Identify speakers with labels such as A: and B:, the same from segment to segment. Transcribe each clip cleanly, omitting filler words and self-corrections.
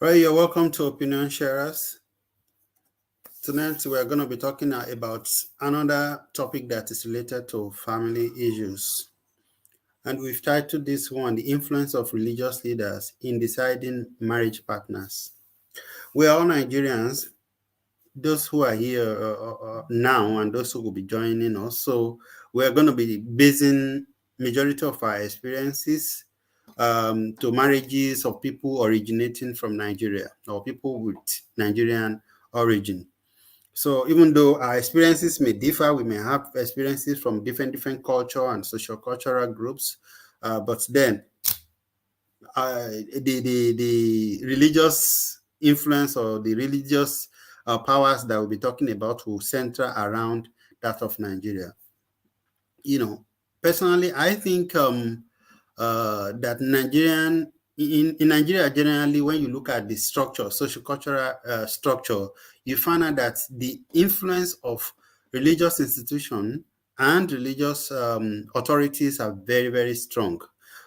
A: Right, you're welcome to Opinion Sharers. Tonight we're going to be talking about another topic that is related to family issues. And we've titled this one, The Influence of Religious Leaders in Deciding Marriage Partners. We are all Nigerians, those who are here now and those who will be joining us. So we're going to be basing majority of our experiences to marriages of people originating from Nigeria or people with Nigerian origin. So even though our experiences may differ, we may have experiences from different culture and social cultural groups, but then the religious influence or the religious powers that we'll be talking about will center around that of Nigeria. Personally, I think that in Nigeria generally, when you look at the structure, social cultural structure, you find out that the influence of religious institutions and religious authorities are very, very strong.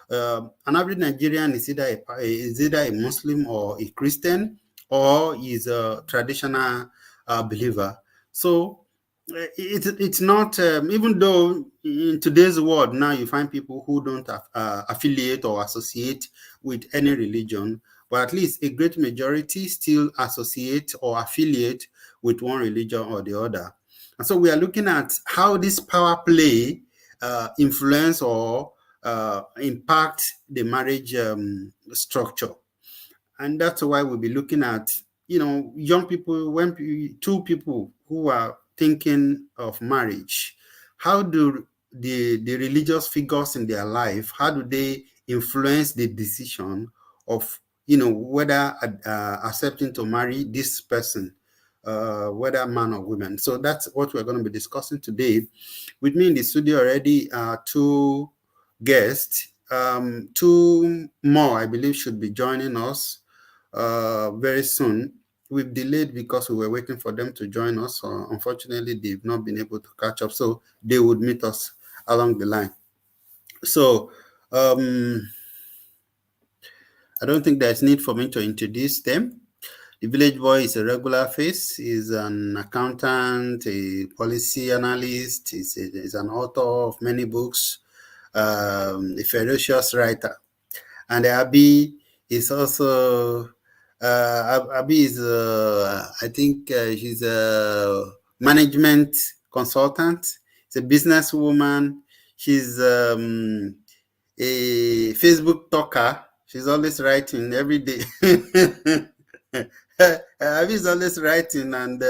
A: An average Nigerian is either a Muslim or a Christian or is a traditional believer. So it's not, even though in today's world now you find people who don't affiliate or associate with any religion, but at least a great majority still associate or affiliate with one religion or the other. And so we are looking at how this power play influence or impact the marriage structure. And that's why we'll be looking at, young people, two people who are thinking of marriage, how do the religious figures in their life, how do they influence the decision of, whether accepting to marry this person, whether man or woman. So that's what we're going to be discussing today. With me in the studio already are two guests. Two more, I believe, should be joining us very soon. We've delayed because we were waiting for them to join us. Unfortunately, they've not been able to catch up, so they would meet us along the line. So I don't think there's need for me to introduce them. The Village Boy is a regular face. He's an accountant, a policy analyst. He's an author of many books, a ferocious writer. And Abby is also Abby is, I think she's a management consultant. She's a businesswoman. She's a Facebook talker. She's always writing every day. Abby is always writing and,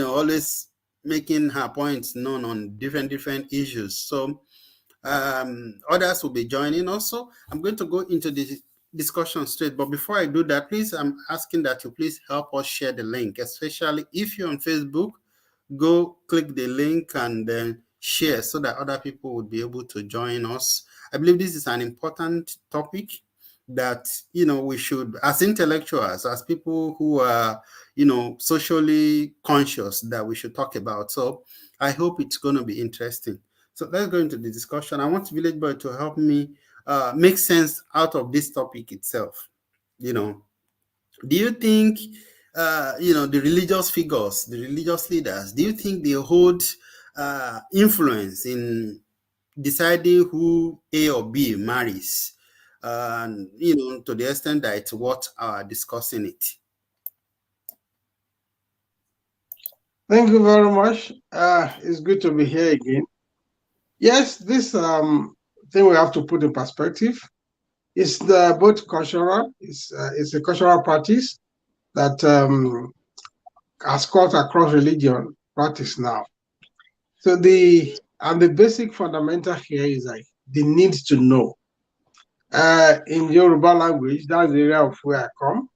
A: always making her points known on different issues. So others will be joining also. I'm going to go into the discussion straight, but before I do that, please, I'm asking that you please help us share the link, especially if you're on Facebook. Go click the link and then share so that other people would be able to join us. I believe this is an important topic that, we should, as intellectuals, as people who are, socially conscious, that we should talk about. So I hope it's going to be interesting. So let's go into the discussion. I want Village Boy to help me make sense out of this topic itself. Do you think, the religious figures, the religious leaders, do you think they hold influence in deciding who A or B marries? To the extent that it's what are discussing it.
B: Thank you very much. It's good to be here again. Yes, this thing we have to put in perspective. It's both cultural. It's a cultural practice that has cut across religion practice now. So the basic fundamental here is like the need to know. In Yoruba language, that's the area of where I come.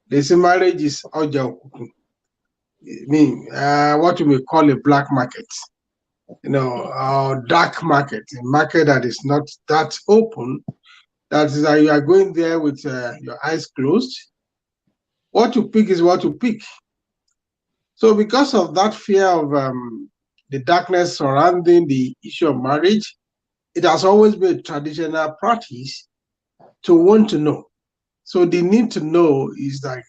B: They say marriage is oja okunkun. I mean, what you may call a black market, dark market, a market that is not that open. That is that you are going there with your eyes closed. What you pick is what you pick. So because of that fear of the darkness surrounding the issue of marriage, it has always been a traditional practice to want to know. So the need to know is like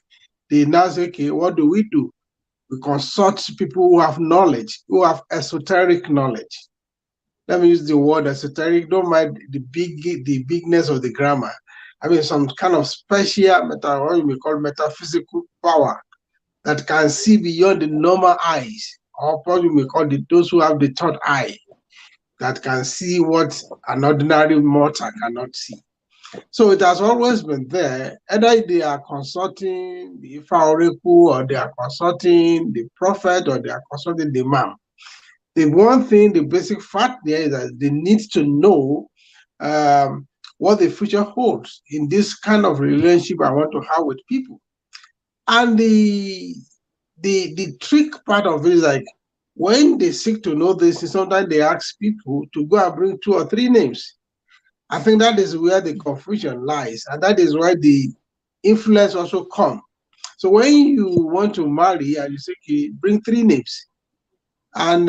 B: they now say, okay, what do? We consult people who have knowledge, who have esoteric knowledge. Let me use the word esoteric. Don't mind the bigness of the grammar. I mean, some kind of special what you may call metaphysical power that can see beyond the normal eyes, or what you may call those who have the third eye, that can see what an ordinary mortal cannot see. So it has always been there. Either they are consulting the Ifa Oracle, or they are consulting the prophet, or they are consulting the imam. The one thing, the basic fact there is that they need to know what the future holds in this kind of relationship I want to have with people. And the trick part of it is like when they seek to know this, sometimes they ask people to go and bring 2 or 3 names. I think that is where the confusion lies, and that is why the influence also come. So when you want to marry and you say, okay, bring 3 names, and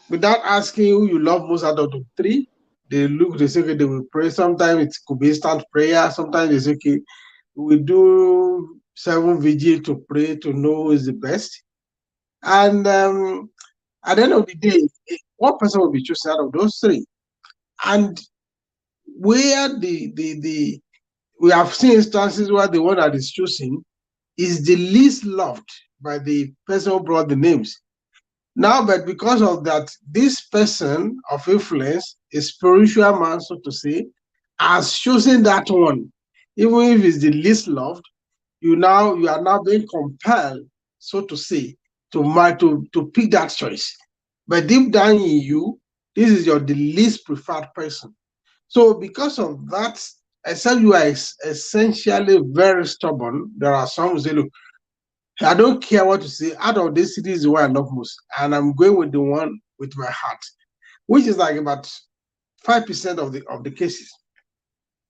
B: without asking who you love most out of the 3, they say, okay, they will pray. Sometimes it could be instant prayer. Sometimes they say, okay, we do 7 vigil to pray to know who is the best. And at the end of the day, one person will be chosen out of those 3. And where we have seen instances where the one that is chosen is the least loved by the person who brought the names. Now, but because of that, this person of influence, a spiritual man, so to say, has chosen that one. Even if it's the least loved, you are now being compelled, so to say, to pick that choice. But deep down in you, this is the least preferred person. So because of that, except you are essentially very stubborn, there are some who say, look, I don't care what you say. Out of this city is the one I love most, and I'm going with the one with my heart, which is like about 5% of the cases.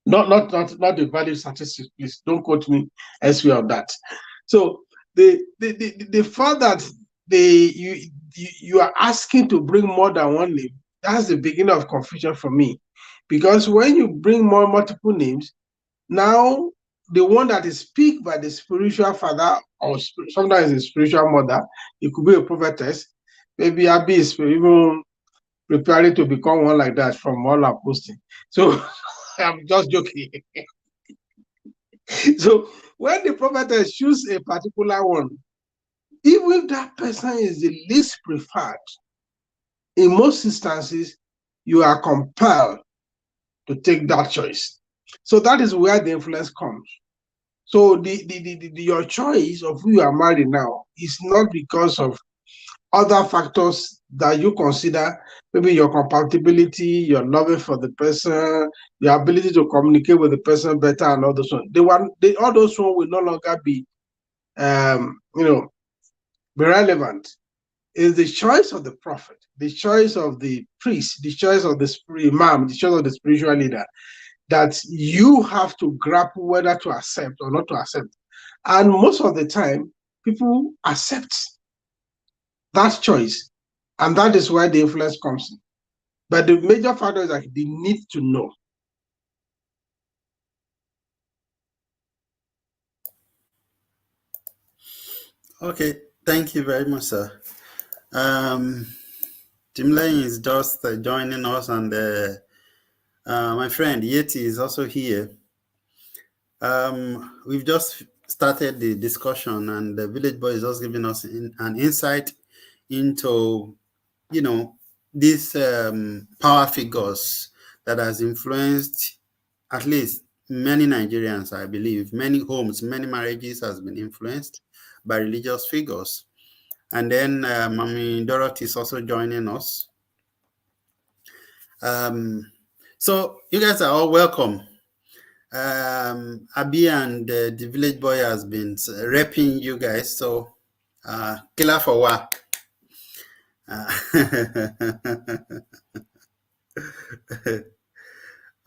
B: Not the value statistics, please. Don't quote me elsewhere on that. So the fact that you are asking to bring more than one name, that's the beginning of confusion for me, because when you bring multiple names, now the one that is picked by the spiritual father, or sometimes a spiritual mother, it could be a prophetess. Maybe Abby is even preparing to become one like that from all our posting. So I'm just joking. So when the prophetess choose a particular one, even if that person is the least preferred, in most instances, you are compelled to take that choice. So that is where the influence comes. So your choice of who you are married now is not because of other factors that you consider, maybe your compatibility, your love for the person, your ability to communicate with the person better, and all those ones. All those ones will no longer be, be relevant. It's the choice of the prophet, the choice of the priest, the choice of the imam, the choice of the spiritual leader, that you have to grapple whether to accept or not to accept. And most of the time, people accept that choice, and that is where the influence comes in. But the major factor is that they need to know.
A: Okay, thank you very much, sir. Tim Lane is just joining us, and my friend Yeti is also here. We've just started the discussion, and the Village Boy is just giving us an insight into, these power figures that has influenced at least many Nigerians, I believe. Many homes, many marriages has been influenced by religious figures. And then Mami Dorothy is also joining us. So you guys are all welcome. Abi and the Village Boy has been repping you guys. So killer for what?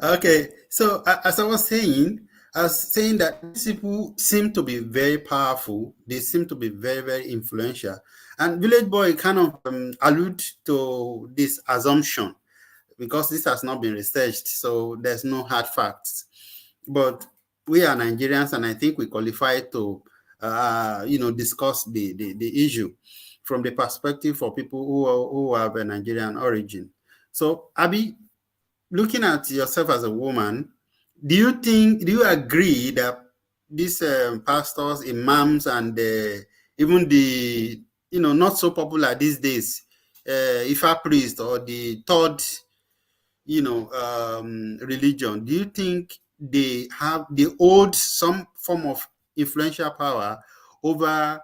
A: Okay, so as I was saying that these people seem to be very powerful. They seem to be very, very influential. And Village Boy kind of allude to this assumption. because this has not been researched, so there's no hard facts. But we are Nigerians, and I think we qualify to, discuss the issue from the perspective for people who have a Nigerian origin. So, Abby, looking at yourself as a woman, do you agree that these pastors, imams, and even the not so popular these days, Ifa priest or the third religion, do you think they hold some form of influential power over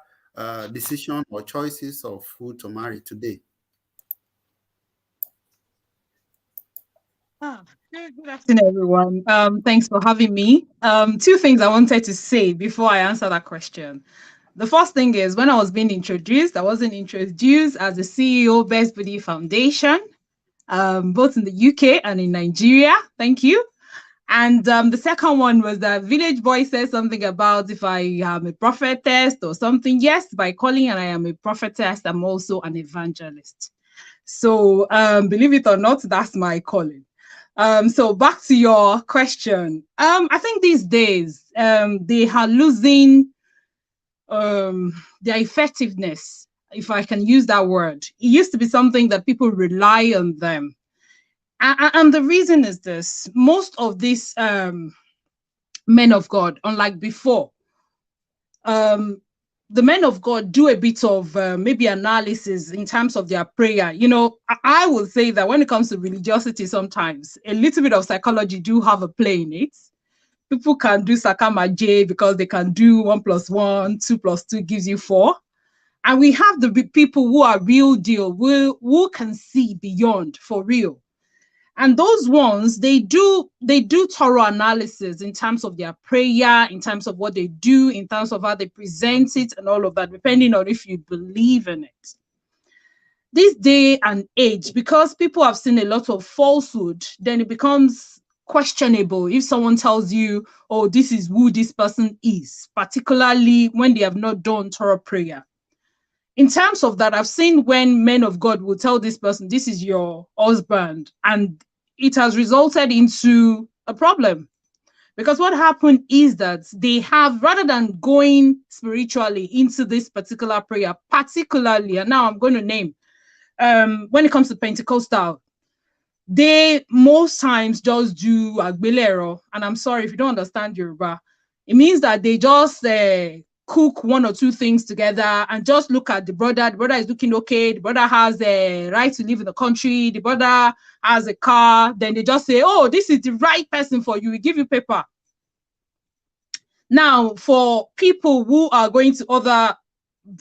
A: decision or choices of who to marry today?
C: Good afternoon, everyone. Thanks for having me. Two things I wanted to say before I answer that question. The first thing is, when I was being introduced, I wasn't introduced as the CEO Best Buddy Foundation, both in the UK and in Nigeria. Thank you. And the second one was that Village Boy said something about if I am a prophetess or something. Yes, by calling and I am a prophetess, I'm also an evangelist. So believe it or not, that's my calling. So back to your question. I think these days they are losing their effectiveness, if I can use that word. It used to be something that people rely on them. And the reason is this: most of these men of God, unlike before, the men of God do a bit of maybe analysis in terms of their prayer. I would say that when it comes to religiosity, sometimes a little bit of psychology do have a play in it. People can do Sakama J because they can do 1 + 1, 2 + 2 gives you 4. And we have the people who are real deal, who can see beyond for real. And those ones, they do thorough analysis in terms of their prayer, in terms of what they do, in terms of how they present it and all of that, depending on if you believe in it. This day and age, because people have seen a lot of falsehood, then it becomes questionable if someone tells you, oh, this is who this person is, particularly when they have not done thorough prayer. In terms of that, I've seen when men of God will tell this person, this is your husband, and it has resulted into a problem. Because what happened is that they have, rather than going spiritually into this particular prayer, particularly, and now I'm going to name, when it comes to Pentecostal, they most times just do agbelero. And I'm sorry if you don't understand Yoruba. It means that they just cook 1 or 2 things together and just look at the brother. The brother is looking okay. The brother has a right to live in the country. The brother has a car. Then they just say, oh, this is the right person for you. We give you paper. Now, for people who are going to other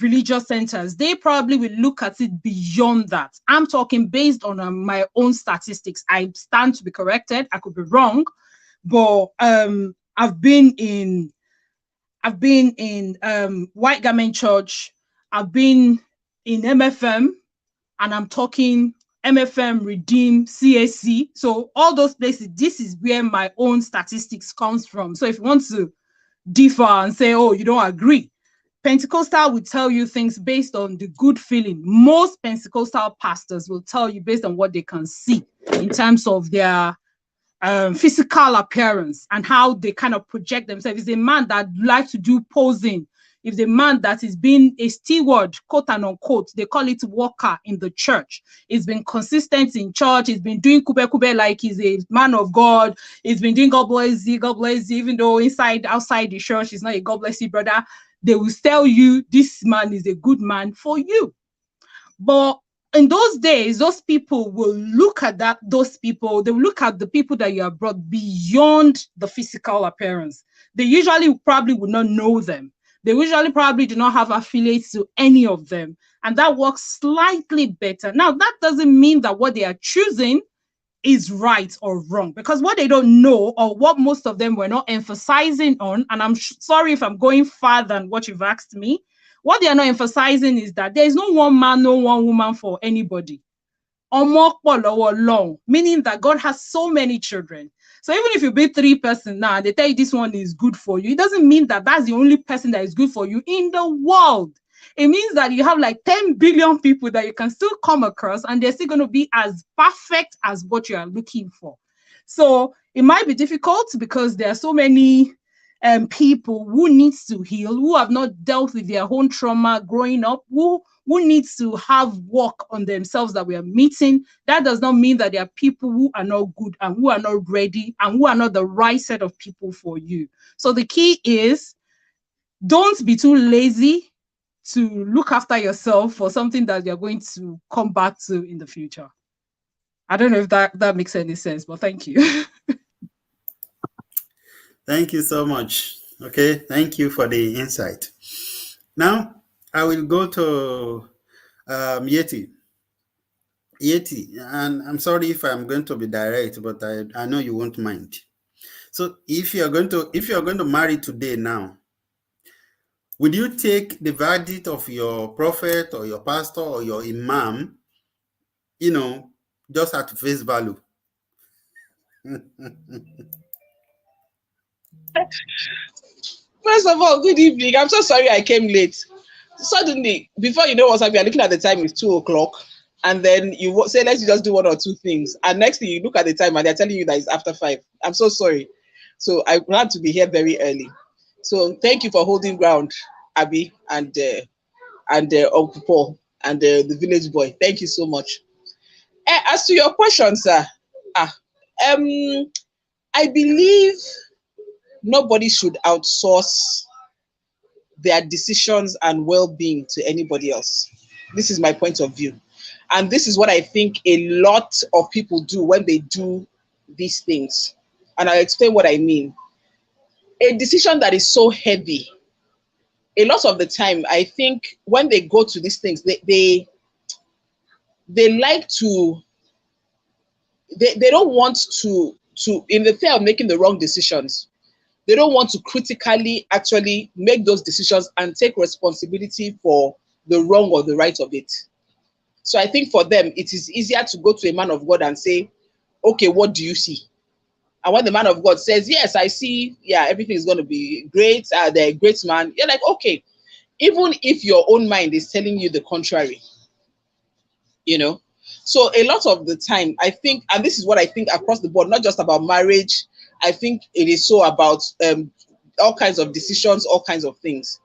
C: religious centers, they probably will look at it beyond that. I'm talking based on my own statistics. I stand to be corrected. I could be wrong, but I've been in White Garment Church. I've been in MFM, and I'm talking MFM, Redeem, CAC. So all those places, this is where my own statistics comes from. So if you want to differ and say, oh, you don't agree, Pentecostal will tell you things based on the good feeling. Most Pentecostal pastors will tell you based on what they can see in terms of their physical appearance and how they kind of project themselves. If a man that likes to do posing, if the man that is being a steward, quote and unquote, they call it worker in the church, he's been consistent in church, he's been doing kube like he's a man of God, he's been doing God bless you, even though outside the church, he's not a God bless you brother. They will tell you this man is a good man for you. But in those days, those people will look at those people, they will look at the people that you have brought beyond the physical appearance. They usually probably would not know them. They usually probably do not have affiliates to any of them. And that works slightly better. Now, that doesn't mean that what they are choosing is right or wrong, because what they don't know, or what most of them were not emphasizing on, and I'm sorry if I'm going farther than what you've asked me, what they are not emphasizing is that there is no one man, no one woman for anybody. Meaning that God has so many children. So even if you be 3 persons now, they tell you this one is good for you, it doesn't mean that that's the only person that is good for you in the world. it means that you have like 10 billion people that you can still come across, and they're still going to be as perfect as what you are looking for. So it might be difficult because there are so many people who needs to heal, who have not dealt with their own trauma growing up, who needs to have work on themselves that we are meeting. That does not mean that there are people who are not good and who are not ready and who are not the right set of people for you. So the key is, don't be too lazy to look after yourself for something that you're going to come back to in the future. I don't know if that makes any sense, but thank you.
A: Thank you so much. Okay, thank you for the insight. Now, I will go to Yeti. Yeti, and I'm sorry if I'm going to be direct, but I know you won't mind. So if you're going to marry today now, would you take the verdict of your prophet or your pastor or your imam, just at face value?
D: First of all, good evening. I'm so sorry I came late. Suddenly, before you know what's happening, you're looking at the time, it's 2 o'clock. And then you say, let's just do 1 or 2 things. And next thing you look at the time and they're telling you that it's after 5. I'm so sorry. So I glad to be here very early. So thank you for holding ground, Abby and Uncle Paul and the village boy. Thank you so much. As to your question, sir, I believe nobody should outsource their decisions and well-being to anybody else. This is my point of view. And this is what I think a lot of people do when they do these things. And I'll explain what I mean. A decision that is so heavy, a lot of the time, I think when they go to these things, they like to, they don't want to, in the fear of making the wrong decisions, they don't want to critically actually make those decisions and take responsibility for the wrong or the right of it. So I think for them, it is easier to go to a man of God and say, okay, what do you see? And when the man of God says, yes, I see, yeah, everything is going to be great, they're a great man, you're like, okay, even if your own mind is telling you the contrary, So a lot of the time, I think, and this is what I think across the board, not just about marriage, I think it is so about all kinds of decisions, all kinds of things.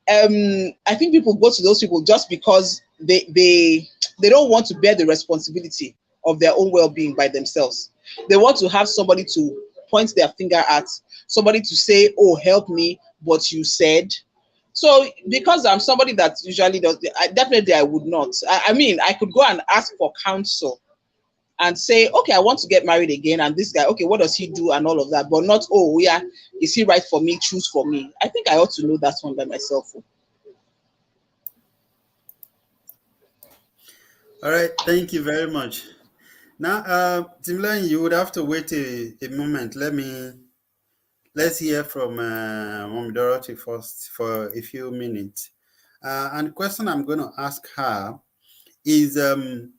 D: I think people go to those people just because they don't want to bear the responsibility of their own well-being by themselves. They want to have somebody to point their finger at, somebody to say, oh, help me, but you said. So because I'm somebody that usually does, definitely I would not. I mean, I could go and ask for counsel and say, okay, I want to get married again. And this guy, okay, what does he do and all of that? But not, oh, yeah, is he right for me? Choose for me. I think I ought to know that one by myself.
A: All right, thank you very much. Now, Timlin, you would have to wait a moment. Let's hear from Mom Dorothy first for a few minutes. And the question I'm going to ask her is, I'm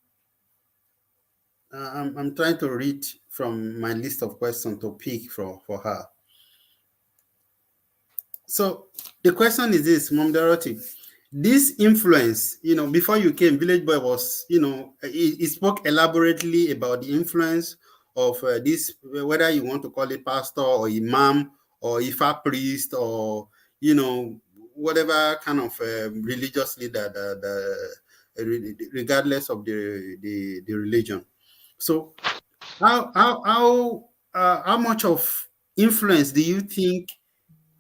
A: trying to read from my list of questions to pick for her. So the question is this, Mom Dorothy, this influence, before you came, Village Boy was, he spoke elaborately about the influence of this, whether you want to call it pastor or imam or Ifa priest or, whatever kind of religious leader, regardless of the religion. So how much of influence do you think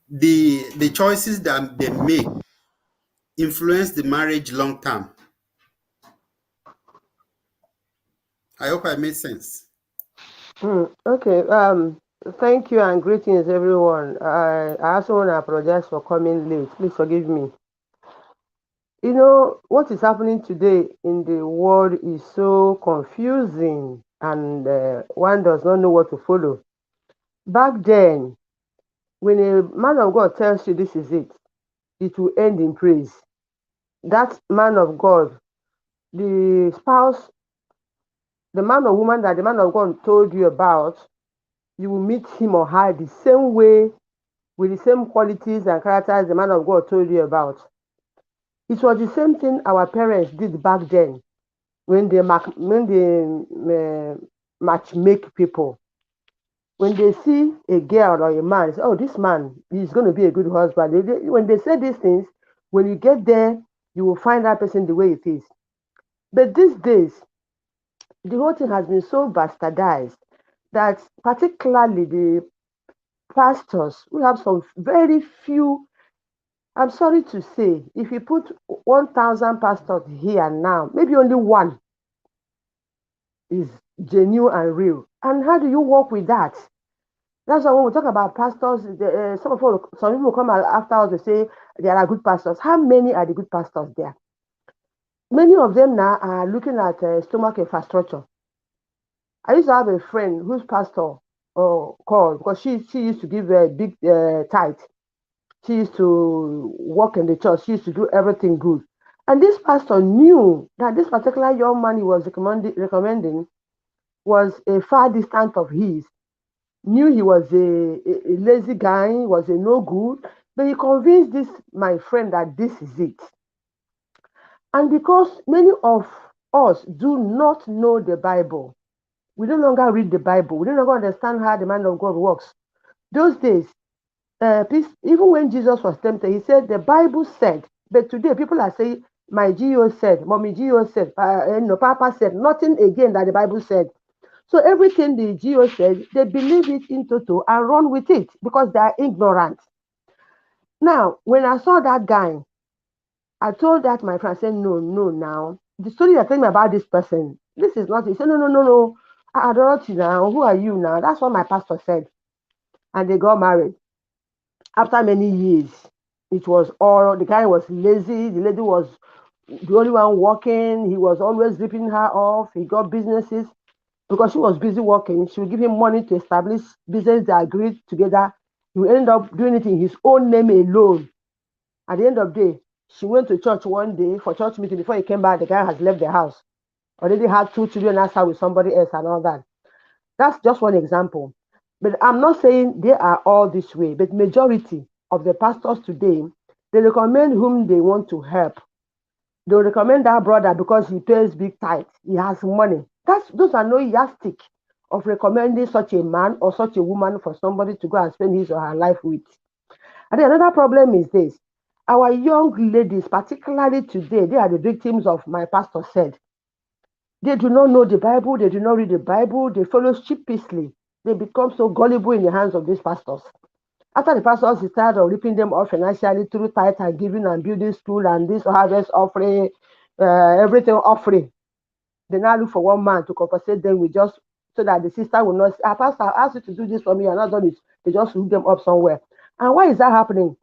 A: the choices that they make influence the marriage long term? I hope I made sense.
E: Okay. Thank you and greetings, everyone. I also want to apologize for coming late. Please forgive me. What is happening today in the world is so confusing, and one does not know what to follow. Back then, when a man of God tells you this is it will end in praise. That man of God, the spouse, the man or woman that the man of God told you about, you will meet him or her the same way, with the same qualities and characters the man of God told you about. It was the same thing our parents did back then when they match make people. When they see a girl or a man, say, oh, this man is going to be a good husband. When they say these things, when you get there, you will find that person the way it is. But these days, the whole thing has been so bastardized that particularly the pastors, we have some very few. I'm sorry to say, if you put 1,000 pastors here now, maybe only one is genuine and real. And how do you work with that? That's why when we talk about pastors, some people come after us and say there are good pastors. How many are the good pastors there? Many of them now are looking at stomach infrastructure. I used to have a friend whose pastor called because she used to give a big tithe. She used to work in the church. She used to do everything good. And this pastor knew that this particular young man he was recommending was a far distant of his. Knew he was a lazy guy, was a no good, but he convinced this my friend that this is it. And because many of us do not know the Bible, we no longer read the Bible, we no longer understand how the man of God works. Those days, even when Jesus was tempted, he said, the Bible said, but today people are saying, my GO said, mommy GO said, Papa said, nothing again that the Bible said. So everything the GO said, they believe it in total and run with it because they are ignorant. Now, when I saw that guy, I told that my friend, I said, no, now. The story you're telling me about this person, this is not, he said, no. I don't know now. Who are you now? That's what my pastor said. And they got married. After many years, it was all, the guy was lazy. The lady was the only one working. He was always ripping her off. He got businesses. Because she was busy working, she would give him money to establish business. They agreed together. He would end up doing it in his own name alone. At the end of the day, she went to church one day for church meeting. Before he came back, the guy has left the house. Already had 2 children outside with somebody else and all that. That's just one example. But I'm not saying they are all this way, but majority of the pastors today, they recommend whom they want to help. They recommend that brother because he pays big tithe. He has money. Those are no yardstick of recommending such a man or such a woman for somebody to go and spend his or her life with. And then another problem is this. Our young ladies, particularly today, they are the victims of my pastor said. They do not know the Bible. They do not read the Bible. They follow sheepishly. They become so gullible in the hands of these pastors. After the pastors is tired of ripping them off financially through tithe and giving and building school and this harvest offering, everything offering, they now look for one man to compensate them with just so that the sister will not say, pastor, I asked you to do this for me, and not done it. They just hook them up somewhere. And why is that happening?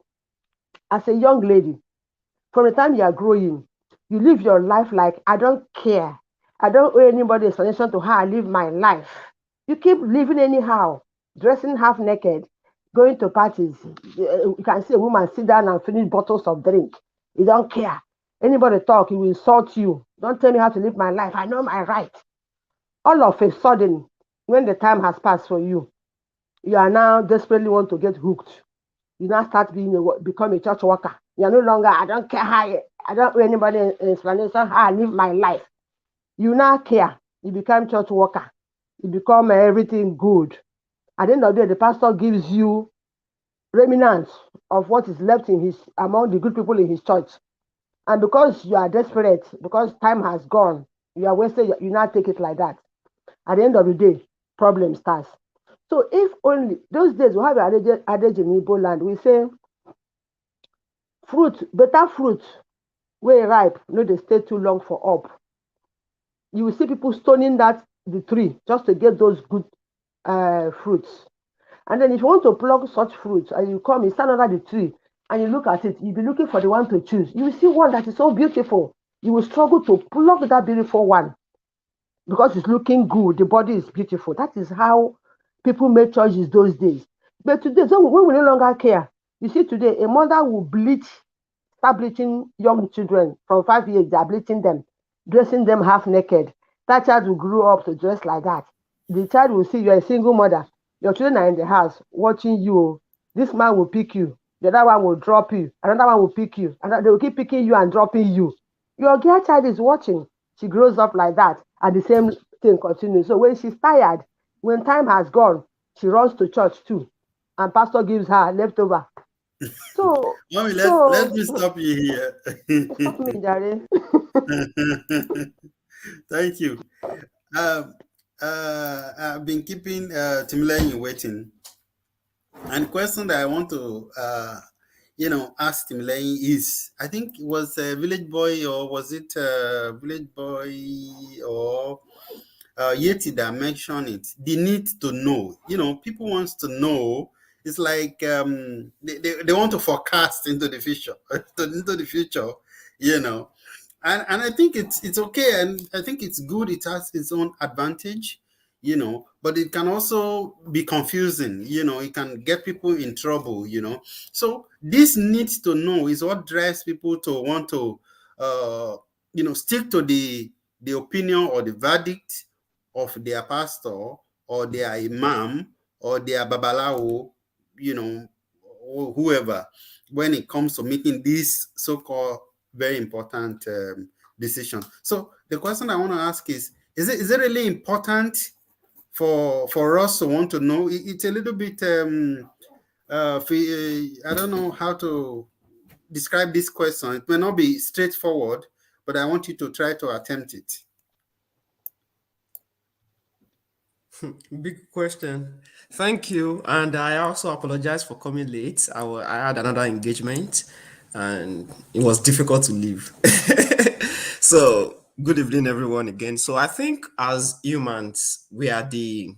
E: As a young lady, from the time you are growing, you live your life like, I don't care. I don't owe anybody explanation to how I live my life. You keep living anyhow, dressing half naked, going to parties. You can see a woman sit down and finish bottles of drink. You don't care. Anybody talk, he will insult you. Don't tell me how to live my life. I know my right. All of a sudden, when the time has passed for you, you are now desperately want to get hooked. You now start become a church worker. You're no longer, I don't care how, I don't owe anybody an explanation how I live my life. You now care. You become church worker. You become everything good. At the end of the day, the pastor gives you remnants of what is left in among the good people in his church. And because you are desperate, because time has gone, you are wasted, you now take it like that. At the end of the day, problem starts. So if only, those days we have an adage in Igbo land, we say, better fruit, where ripe, no they stay too long for up. You will see people stoning the tree just to get those good fruits. And then if you want to pluck such fruits, and you stand under the tree, and you look at it, you'll be looking for the one to choose. You will see one that is so beautiful. You will struggle to pluck that beautiful one because it's looking good. The body is beautiful. That is how people make choices those days. But today, so when we no longer care, you see today, a mother will start bleaching young children from 5 years. They are bleaching them, dressing them half naked. That child will grow up to dress like that. The child will see you're a single mother. Your children are in the house watching you. This man will pick you. The other one will drop you. Another one will pick you. And they will keep picking you and dropping you. Your girl child is watching. She grows up like that, and the same thing continues. So when she's tired, when time has gone, she runs to church too, and pastor gives her leftover. So,
A: Mommy,
E: so
A: let me stop you here.
E: stop me, Jare.
A: Thank you. I've been keeping Timileyin waiting. And the question that I want to ask Timileyin is, I think it was Village Boy, or was it Village Boy or Yeti that mentioned it, the need to know. People wants to know. It's like they want to forecast into the future, and I think it's okay, and I think it's good. It has its own advantage, but it can also be confusing. It can get people in trouble. So this need to know is what drives people to want to stick to the opinion or the verdict of their pastor or their imam or their babalawo, or whoever, when it comes to making this so-called very important decision. So the question I want to ask is it really important for us to want to know? It's a little bit I don't know how to describe this question. It may not be straightforward, but I want you to try to attempt it.
F: Big question. Thank you. And I also apologize for coming late. I had another engagement and it was difficult to leave. So, good evening, everyone, again. So, I think as humans, we are the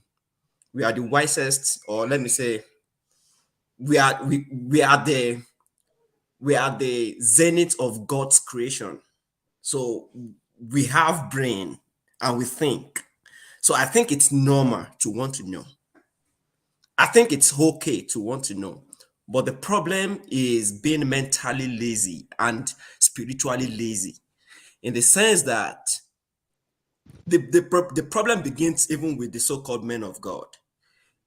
F: wisest, or let me say, we are the zenith of God's creation. So, we have brain and we think. So I think it's normal to want to know. I think it's okay to want to know. But the problem is being mentally lazy and spiritually lazy, in the sense that the problem begins even with the so-called men of God.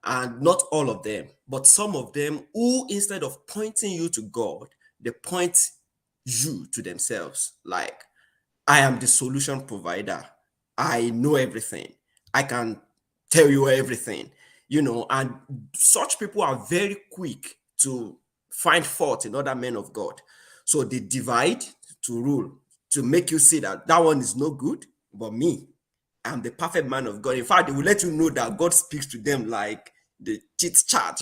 F: And not all of them, but some of them who, instead of pointing you to God, they point you to themselves. Like, I am the solution provider. I know everything. I can tell you everything, and such people are very quick to find fault in other men of God. So they divide to rule, to make you see that one is no good, but me, I'm the perfect man of God. In fact, they will let you know that God speaks to them like the chit chat,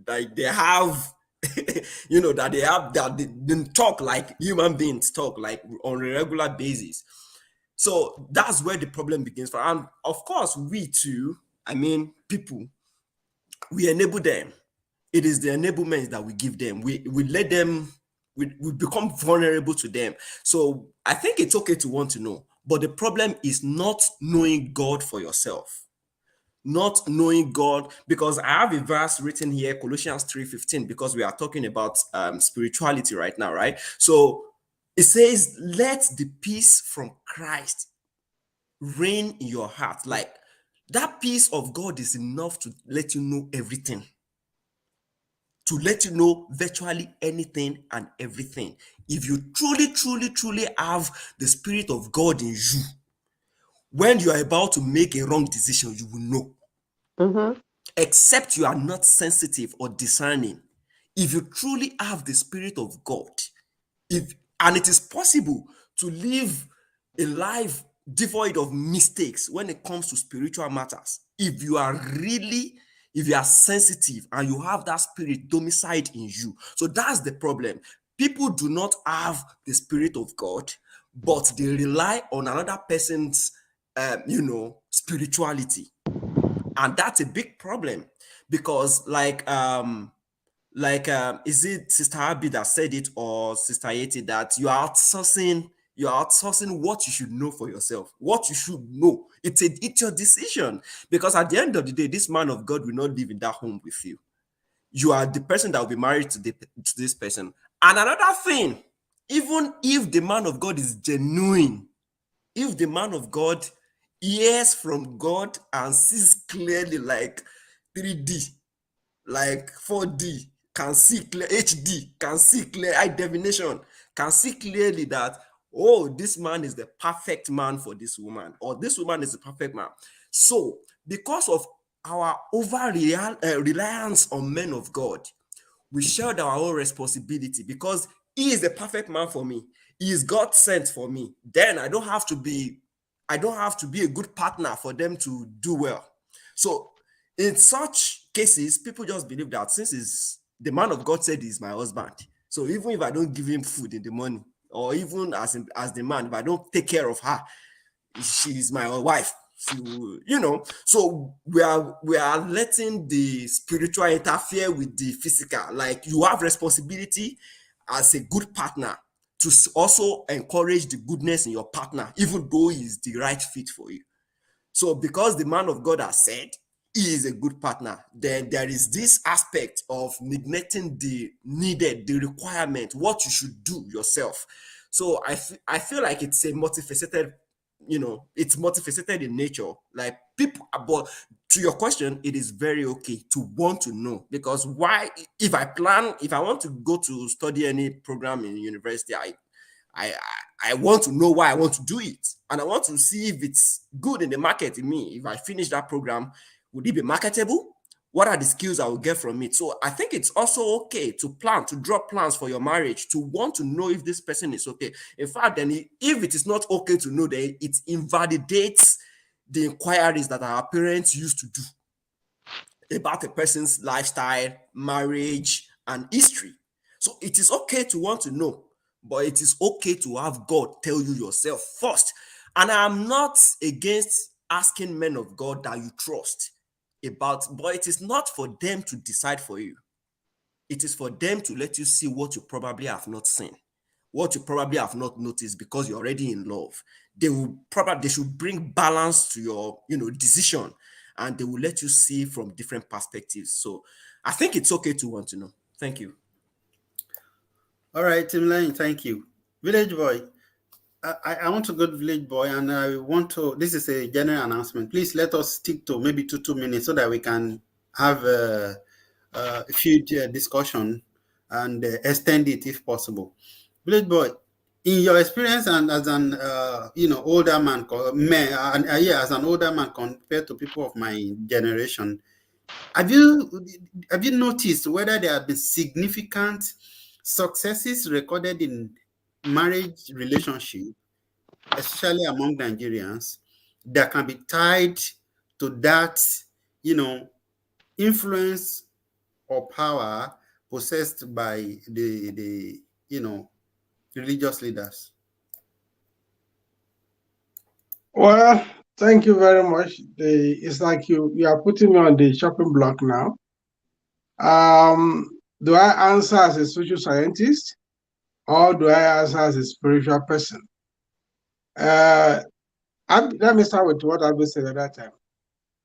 F: like they have, that they talk like human beings talk, like on a regular basis. So that's where the problem begins from. And of course, we too, people, we enable them. It is the enablement that we give them. We let them, we become vulnerable to them. So I think it's okay to want to know. But the problem is not knowing God for yourself. Not knowing God, because I have a verse written here, Colossians 3:15, because we are talking about spirituality right now, right? So it says, let the peace from Christ reign in your heart. Like, that peace of God is enough to let you know everything, to let you know virtually anything and everything. If you truly have the Spirit of God in you, when you are about to make a wrong decision, you will know.
E: Mm-hmm.
F: Except you are not sensitive or discerning. If you truly have the Spirit of God, and it is possible to live a life devoid of mistakes when it comes to spiritual matters, if you are sensitive and you have that Spirit domiciled in you. So that's the problem. People do not have the Spirit of God, but they rely on another person's spirituality. And that's a big problem, because is it Sister Abby that said it, or Sister Yeti, that you are outsourcing what you should know for yourself, what you should know. It's your decision, because at the end of the day, this man of God will not live in that home with you. You are the person that will be married to this person. And another thing, even if the man of God is genuine, if the man of God hears from God and sees clearly, like 3D, like 4D, can see clear, HD can see clear, high definition, can see clearly that, oh, this man is the perfect man for this woman, or this woman is the perfect man. So because of our reliance on men of God, we shared our own responsibility, because he is the perfect man for me. He is God sent for me. Then I don't have to be a good partner for them to do well. So in such cases, people just believe that since the man of God said he's my husband, so even if I don't give him food in the morning, or even as the man, if I don't take care of her, she's my wife. So we are letting the spiritual interfere with the physical. Like, you have responsibility as a good partner to also encourage the goodness in your partner, even though he's the right fit for you. So because the man of God has said he is a good partner, then there is this aspect of neglecting the requirement, what you should do yourself. So I feel like it's a multifaceted, it's multifaceted in nature. Like, people, but to your question, it is very okay to want to know, because why, if I want to go to study any program in university, I want to know why I want to do it, and I want to see if it's good in the market in me. If I finish that program, would it be marketable? What are the skills I will get from it? So I think it's also okay to draw plans for your marriage, to want to know if this person is okay. In fact, then if it is not okay to know, then it invalidates the inquiries that our parents used to do about a person's lifestyle, marriage, and history. So it is okay to want to know, but it is okay to have God tell you yourself first. And I am not against asking men of God that you trust about, but it is not for them to decide for you. It is for them to let you see what you probably have not seen, what you probably have not noticed, because you're already in love. They should bring balance to your, decision, and they will let you see from different perspectives. So I think it's okay to want to know. Thank you.
A: All right, Tim Lane, thank you. Village Boy, I want to go to Village Boy, and I want to, this is a general announcement. Please let us stick to maybe 2 minutes so that we can have a few discussion and extend it if possible. Village Boy, in your experience and as an older man, as an older man compared to people of my generation, have you noticed whether there have been significant successes recorded in marriage relationship, especially among Nigerians, that can be tied to that, influence or power possessed by the religious leaders?
B: Well, thank you very much. It's like you are putting me on the shopping block now. Do I answer as a social scientist, or do I answer as a spiritual person? Let me start with what I've said at that time.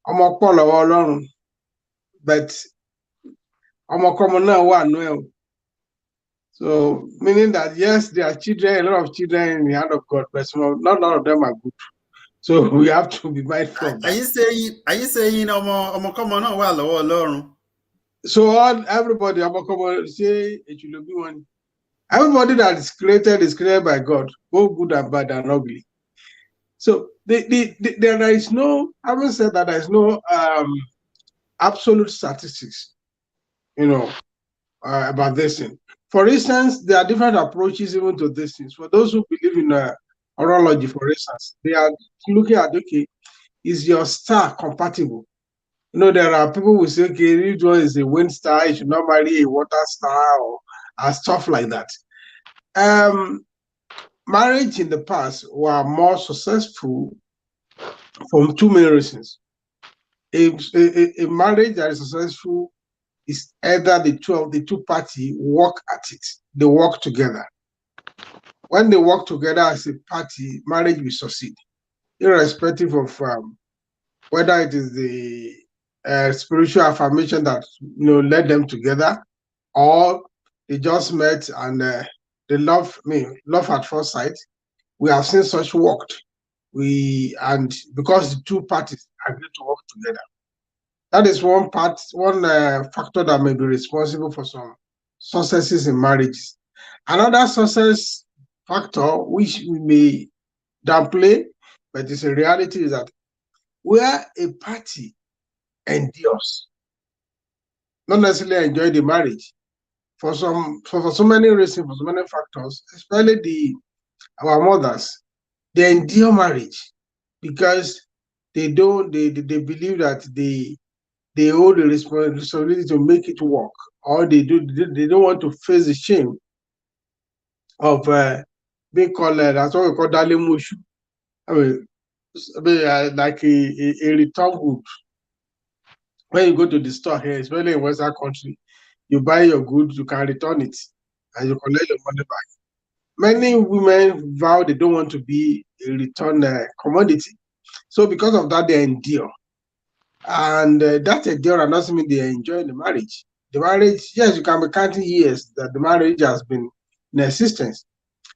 B: I'm a call of Ọlọ́run, but I'm a common now. So meaning that yes, there are children, a lot of children in the hand of God, but not all of them are good. So we have to be mindful of that.
A: Are you saying ọmọ common náà wà lọ́wọ́ Ọlọ́run?
B: So everybody, say it will be one. Everybody that is created by God, both good and bad and ugly. So there is no, having said that, there is no absolute statistics, about this thing. For instance, there are different approaches even to these things. For those who believe in horology, for instance, they are looking at, okay, is your star compatible? There are people who say, okay, this one is a wind star, you should not marry a water star, or stuff like that. Marriage in the past were more successful for two main reasons. A marriage that is successful is either the two parties work at it. They work together. When they work together as a party, marriage will succeed, irrespective of whether it is the spiritual affirmation that led them together, or they just met and they love at first sight. We have seen such worked. And because the two parties agreed to work together. That is one factor that may be responsible for some successes in marriages. Another success factor, which we may downplay, but it's a reality, is that where a party endures, not necessarily enjoy the marriage, for so many reasons, for so many factors, especially our mothers, they endure marriage because they believe that they hold the responsibility to make it work, or they don't want to face the shame of being called, that's what we call Dalimushu. I mean, like a return good. When you go to the store here, especially in Western country, you buy your goods, you can return it, and you collect your money back. Many women vow they don't want to be a return commodity. So because of that, they endure. And that endurance doesn't mean they enjoy the marriage. The marriage, yes, you can be counting years that the marriage has been in existence,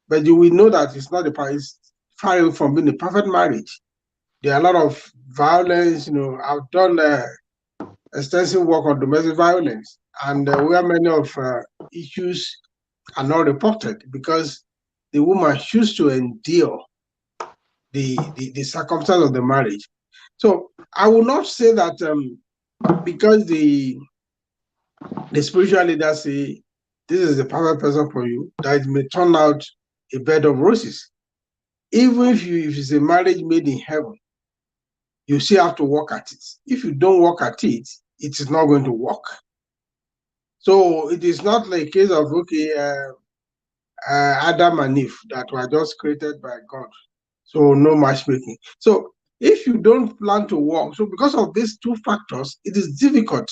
B: but you will know that it's far away from being a perfect marriage. There are a lot of violence. I've done extensive work on domestic violence, and where many of issues are not reported because the woman chooses to endure the circumstance of the marriage. So I will not say that because the spiritual leaders say this is the perfect person for you, that it may turn out a bed of roses. Even if it's a marriage made in heaven, you still have to work at it. If you don't work at it, it is not going to work. So it is not like a case of Adam and Eve that were just created by God. So no matchmaking. So if you don't plan to work, so because of these two factors, it is difficult.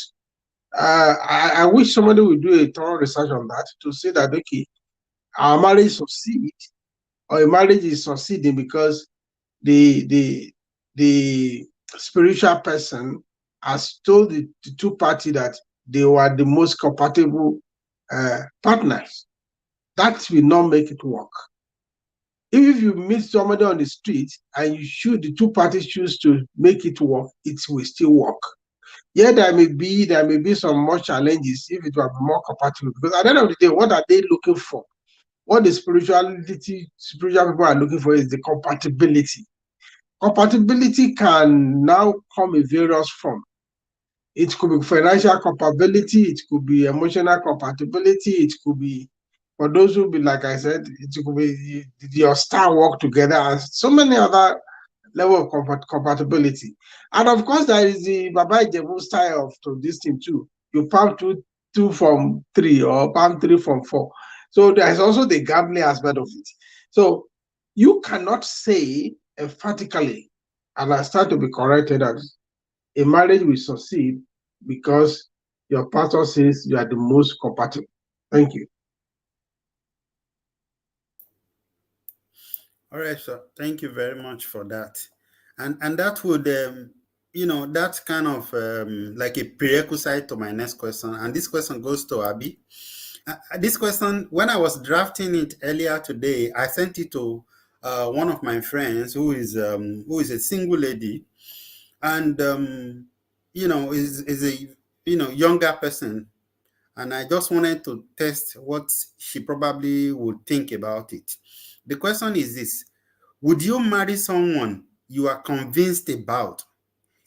B: I wish somebody would do a thorough research on that to say that, okay, our marriage succeeds, or a marriage is succeeding because the spiritual person has told the two parties that they were the most compatible partners. That will not make it work. If you meet somebody on the street and the two parties choose to make it work, it will still work. Yeah, there may be some more challenges if it were more compatible. Because at the end of the day, what are they looking for? What the spiritual people are looking for is the compatibility. Compatibility can now come in various forms. It could be financial compatibility, it could be emotional compatibility, it could be, for those who be, like I said, it could be your star work together, and so many other level of compatibility. And of course, there is the Baba Ijebu style to this thing too. You palm two from 3 or palm 3 from 4. So there's also the gambling aspect of it. So you cannot say emphatically, and I start to be corrected, that a marriage will succeed because your pastor says you are the most compatible. Thank you.
A: All right, sir. Thank you very much for that. And that would, that's kind of like a prerequisite to my next question. And this question goes to Abi. This question, when I was drafting it earlier today, I sent it to one of my friends who is a single lady, and is a younger person, and I just wanted to test what she probably would think about it. The question is this: would you marry someone you are convinced about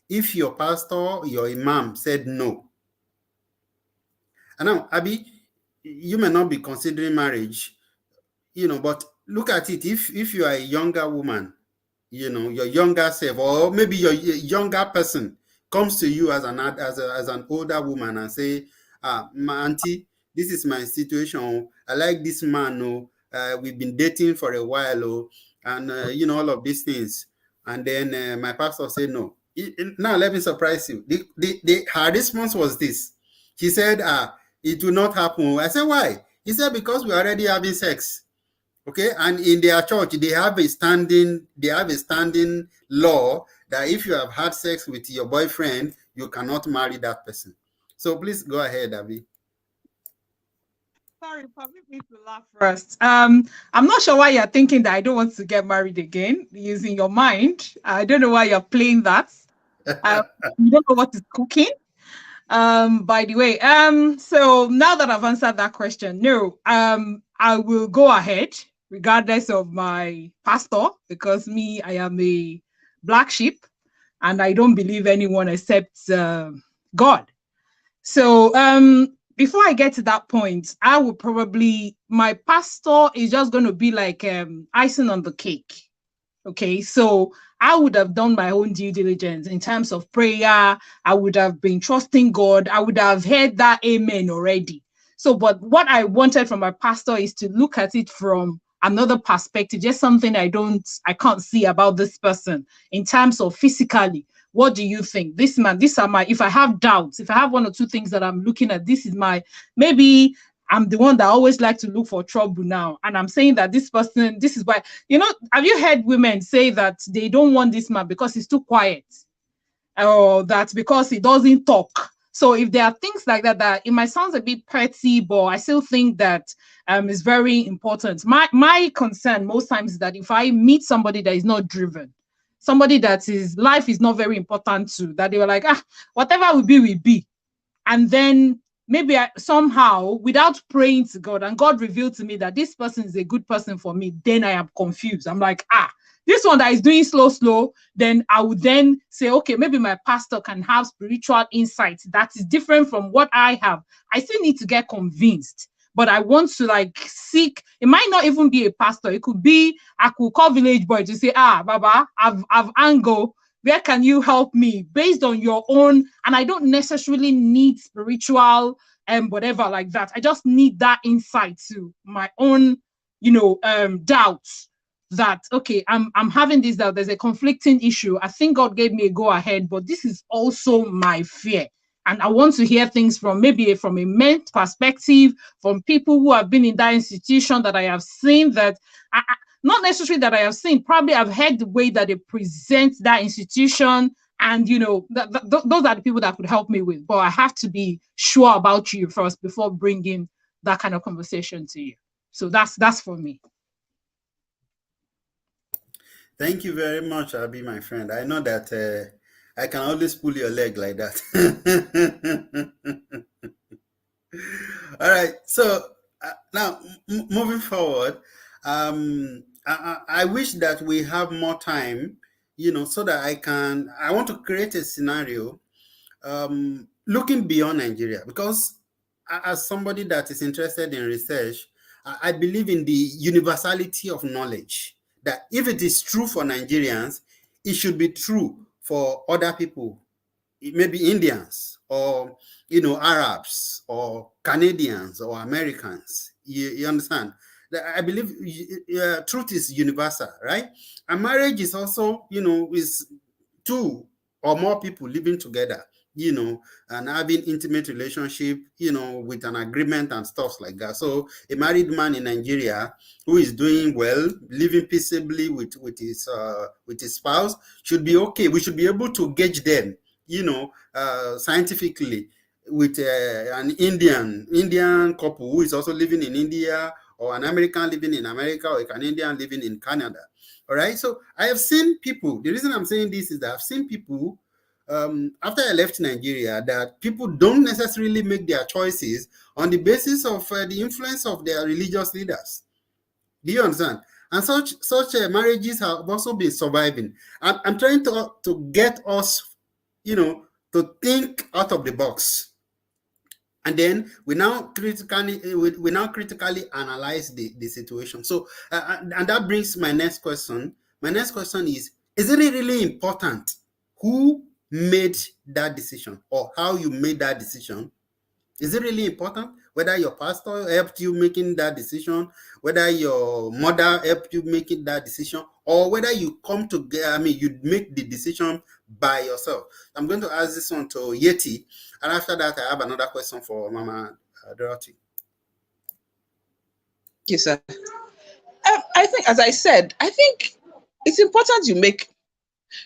A: if your pastor, your imam said no? And now, Abi, you may not be considering marriage, but look at it. If you are a younger woman, your younger self, or maybe your younger person comes to you as an older woman and say, my auntie, this is my situation. I like this man. We've been dating for a while, and all of these things. And then my pastor said no. Now let me surprise you. Her response was this. She said, it will not happen. I said, why? He said, because we're already having sex. Okay, and in their church, they have a standing law that if you have had sex with your boyfriend, you cannot marry that person. So please go ahead, Abby.
C: Sorry, permit me to laugh first. I'm not sure why you're thinking that I don't want to get married again. Using your mind, I don't know why you're playing that. You don't know what is cooking. By the way, so now that I've answered that question, no, I will go ahead regardless of my pastor, because me, I am a black sheep and I don't believe anyone except God. So before I get to that point, I would probably, my pastor is just going to be like icing on the cake. Okay, so I would have done my own due diligence in terms of prayer. I would have been trusting God. I would have heard that amen already. So, but what I wanted from my pastor is to look at it from another perspective, just something I can't see about this person in terms of physically. What do you think? This man, these are my, if I have doubts, if I have one or two things that I'm looking at, this is my, maybe I'm the one that always like to look for trouble now. And I'm saying that this person, this is why, you know, have you heard women say that they don't want this man because he's too quiet? Or that because he doesn't talk? So if there are things like that, that it might sound a bit petty, but I still think that is very important. My concern most times is that if I meet somebody that is not driven, somebody that is life is not very important to, that they were like, whatever will be. And then maybe somehow, without praying to God, and God revealed to me that this person is a good person for me, then I am confused. I'm like, this one that is doing slow, then I would then say, okay, maybe my pastor can have spiritual insight that is different from what I have. I still need to get convinced, but I want to like seek, it might not even be a pastor. It could be, I could call village boy to say, Baba, I've angle. Where can you help me based on your own? And I don't necessarily need spiritual and whatever like that. I just need that insight to my own, doubts that, okay, I'm having this doubt. There's a conflicting issue. I think God gave me a go ahead, but this is also my fear. And I want to hear things from maybe from a men's perspective, from people who have been in that institution that I have seen that not necessarily that I have seen, probably I've heard the way that they present that institution, and those are the people that could help me with. But I have to be sure about you first before bringing that kind of conversation to you. So that's for me.
A: Thank you very much, Abi, my friend. I know that I can always pull your leg like that. All right. So now moving forward, I wish that we have more time, so that I want to create a scenario looking beyond Nigeria, because as somebody that is interested in research, I believe in the universality of knowledge, that if it is true for Nigerians, it should be true for other people, maybe Indians or, Arabs or Canadians or Americans. You understand? I believe truth is universal, right? And marriage is also, is two or more people living together, and having intimate relationship, with an agreement and stuff like that. So a married man in Nigeria who is doing well, living peaceably with his spouse should be okay. We should be able to gauge them, scientifically, with an Indian couple who is also living in India, or an American living in America, or a Canadian living in Canada. All right. So I have seen people, the reason I'm saying this is that I've seen people after I left Nigeria, that people don't necessarily make their choices on the basis of the influence of their religious leaders. Do you understand? And such marriages have also been surviving. I'm trying to get us, to think out of the box. And then we now critically analyze the situation. So, and that brings my next question. My next question is it really important who made that decision or how you made that decision? Is it really important whether your pastor helped you making that decision, whether your mother helped you making that decision, or whether you come together, you make the decision by yourself? I'm going to ask this one to Yeti, and after that, I have another question for Mama Dorothy.
D: Thank you, sir. I think, as I said, I think it's important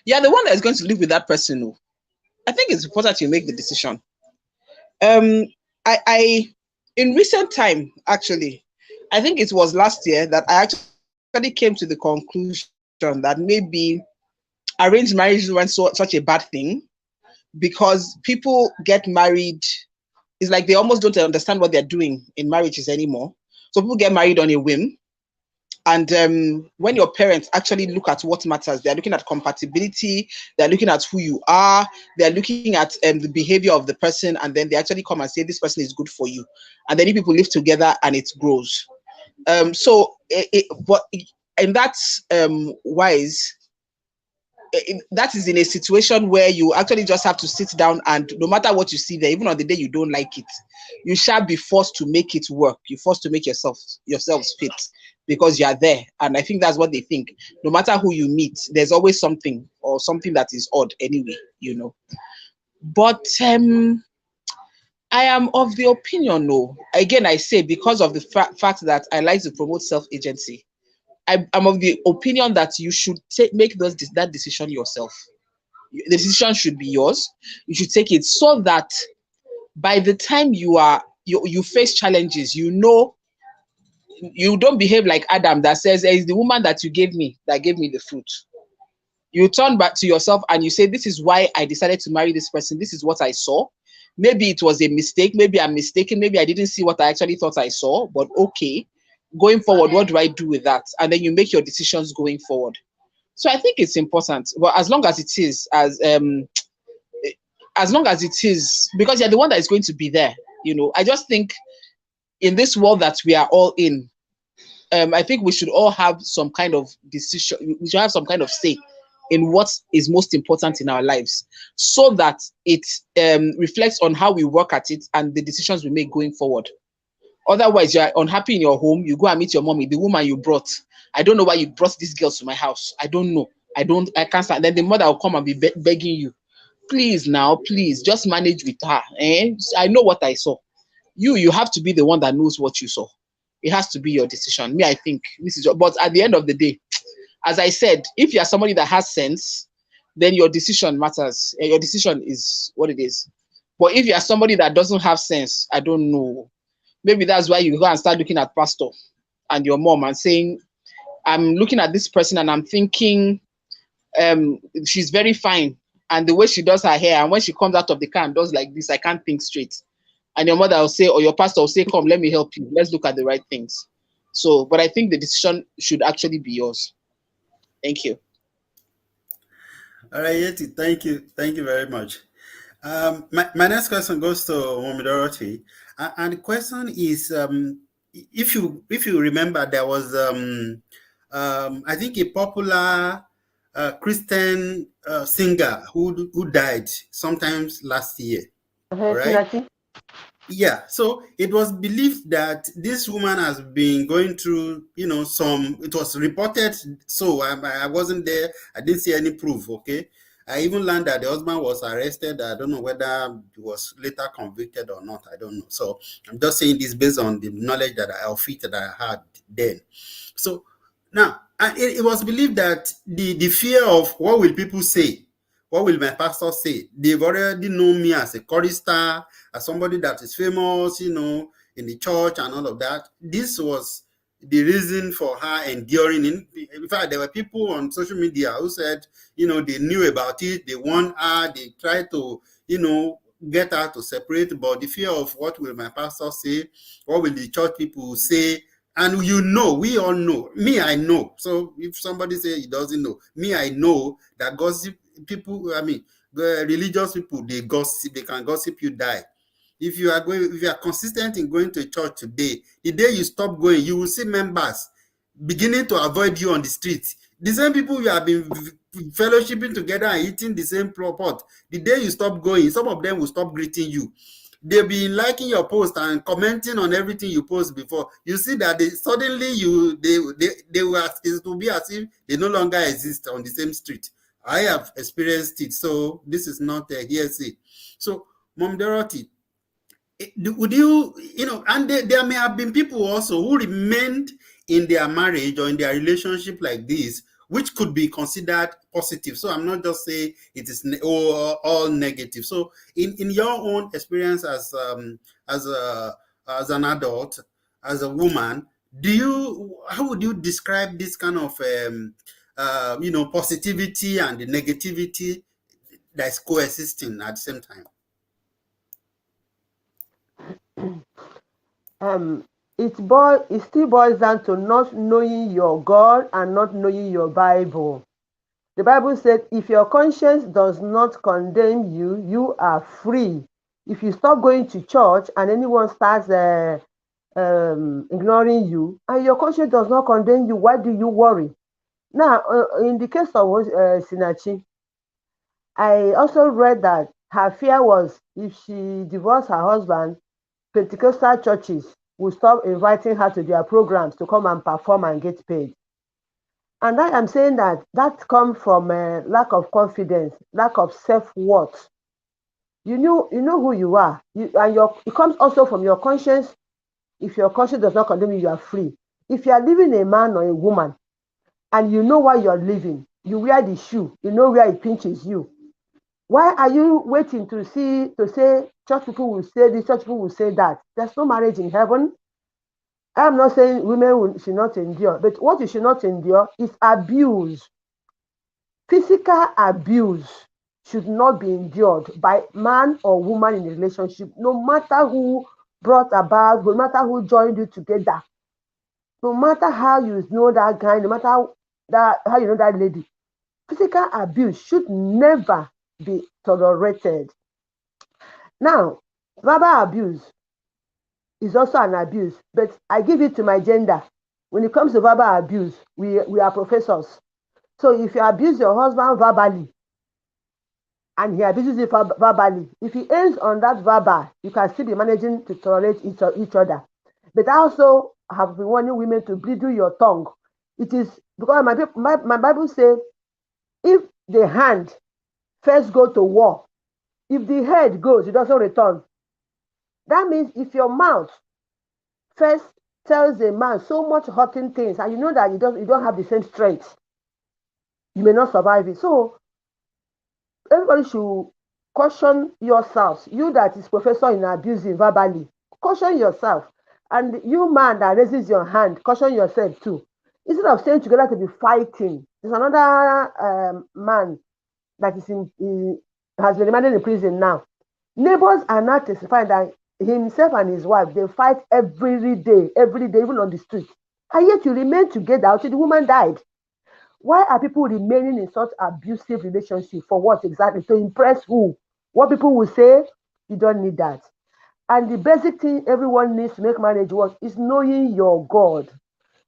D: you're the one that is going to live with that person. I think it's important you make the decision. I in recent time, actually, I think it was last year that I actually came to the conclusion that maybe arranged marriage wasn't such a bad thing, because people get married. It's like they almost don't understand what they're doing in marriages anymore. So people get married on a whim. And when your parents actually look at what matters, they're looking at compatibility, they're looking at who you are, they're looking at the behavior of the person, and then they actually come and say, this person is good for you. And then people live together and it grows. But in that wise, that is in a situation where you actually just have to sit down, and no matter what you see there, even on the day you don't like it, you shall be forced to make it work. You're forced to make yourselves fit, because you are there. And I think that's what they think. No matter who you meet, there's always something that is odd anyway, you know. But I am of the opinion, no. Again, I say, because of the fact that I like to promote self-agency, I'm of the opinion that you should make that decision yourself. The decision should be yours. You should take it, so that by the time you face challenges, you know, you don't behave like Adam that says, it's the woman that you gave me that gave me the fruit. You turn back to yourself and you say, this is why I decided to marry this person. This is what I saw. Maybe it was a mistake. Maybe I'm mistaken. Maybe I didn't see what I actually thought I saw, but okay. Going forward, what do I do with that? And then you make your decisions going forward. So I think it's important. But as long as it is, because you're the one that is going to be there, you know. I just think in this world that we are all in, I think we should all have some kind of decision. We should have some kind of say in what is most important in our lives, so that it reflects on how we work at it and the decisions we make going forward. Otherwise, you're unhappy in your home. You go and meet your mommy, the woman you brought. I don't know why you brought these girls to my house. I don't know. I can't stand. Then the mother will come and be begging you, please now, please just manage with her. I know what I saw. You have to be the one that knows what you saw. It has to be your decision. Me, I think this is. But at the end of the day, as I said, if you are somebody that has sense, then your decision matters. Your decision is what it is. But if you are somebody that doesn't have sense, I don't know. Maybe that's why you go and start looking at pastor and your mom and saying, I'm looking at this person and I'm thinking she's very fine. And the way she does her hair, and when she comes out of the car and does like this, I can't think straight. And your mother will say, or your pastor will say, come, let me help you. Let's look at the right things. So, but I think the decision should actually be yours. Thank you.
A: All right, Yeti, thank you. Thank you very much. My next question goes to Mommy Dorothy. And the question is, if you remember, there was I think a popular Christian singer who died sometimes last year, right? Yeah, so it was believed that this woman has been going through, you know, it was reported. So I wasn't there. I didn't see any proof. Okay. I even learned that the husband was arrested. I don't know whether he was later convicted or not. I don't know. So I'm just saying this based on the knowledge that I had then. So now, it was believed that the fear of what will people say, what will my pastor say? They've already known me as a chorister, as somebody that is famous, you know, in the church and all of that. This was the reason for her enduring. In fact, there were people on social media who said, you know, they knew about it, they warned her, they tried to, you know, get her to separate, but the fear of what will my pastor say, what will the church people say, and you know, we all know. Me, I know. So if somebody say he doesn't know, me, I know that gossip people, I mean, religious people, they gossip, they can gossip you die. If you are consistent in going to church today, the day you stop going, you will see members beginning to avoid you on the street. The same people you have been fellowshipping together and eating the same pot, the day you stop going, some of them will stop greeting you. They'll be liking your post and commenting on everything you post before. You see that suddenly they will, it will be as if they no longer exist on the same street. I have experienced it, so this is not a hearsay. So, Mom Dorothy, would you know, and there may have been people also who remained in their marriage or in their relationship like this, which could be considered positive. So I'm not just saying it is all negative. So in your own experience as an adult, as a woman, how would you describe this kind of you know, positivity and the negativity that's coexisting at the same time?
E: It still boils down to not knowing your God and not knowing your Bible. The Bible said, if your conscience does not condemn you, you are free. If you stop going to church and anyone starts ignoring you, and your conscience does not condemn you, why do you worry? Now, in the case of Sinachi, I also read that her fear was if she divorced her husband, Pentecostal churches will stop inviting her to their programs to come and perform and get paid. And I am saying that comes from a lack of confidence, lack of self-worth. You know who you are. It comes also from your conscience. If your conscience does not condemn you, you are free. If you are living a man or a woman, and you know why you are living, you wear the shoe, you know where it pinches you. Why are you waiting to say church people will say this, church people will say that? There's no marriage in heaven. I'm not saying women should not endure, but what you should not endure is abuse. Physical abuse should not be endured by man or woman in a relationship, no matter who brought about, no matter who joined you together, no matter how you know that guy, no matter how you know that lady. Physical abuse should never be tolerated. Now, verbal abuse is also an abuse, but I give it to my gender. When it comes to verbal abuse, we are professors. So if you abuse your husband verbally, and he abuses you verbally, if he ends on that verbal, you can still be managing to tolerate each other. But I also have been warning women to bridle your tongue. It is because my Bible says, if the hand first go to war, if the head goes, it doesn't return. That means if your mouth first tells a man so much hurting things, and you know that you don't have the same strength, you may not survive it. So everybody should caution yourselves. You that is professor in abusing verbally, caution yourself. And you man that raises your hand, caution yourself too. Instead of staying together to be fighting, there's another man that has been remanded in prison now. Neighbors are not testifying that himself and his wife, they fight every day, even on the street. And yet you remain together until the woman died. Why are people remaining in such abusive relationship? For what exactly? To impress who? What people will say? You don't need that. And the basic thing everyone needs to make marriage work is knowing your God,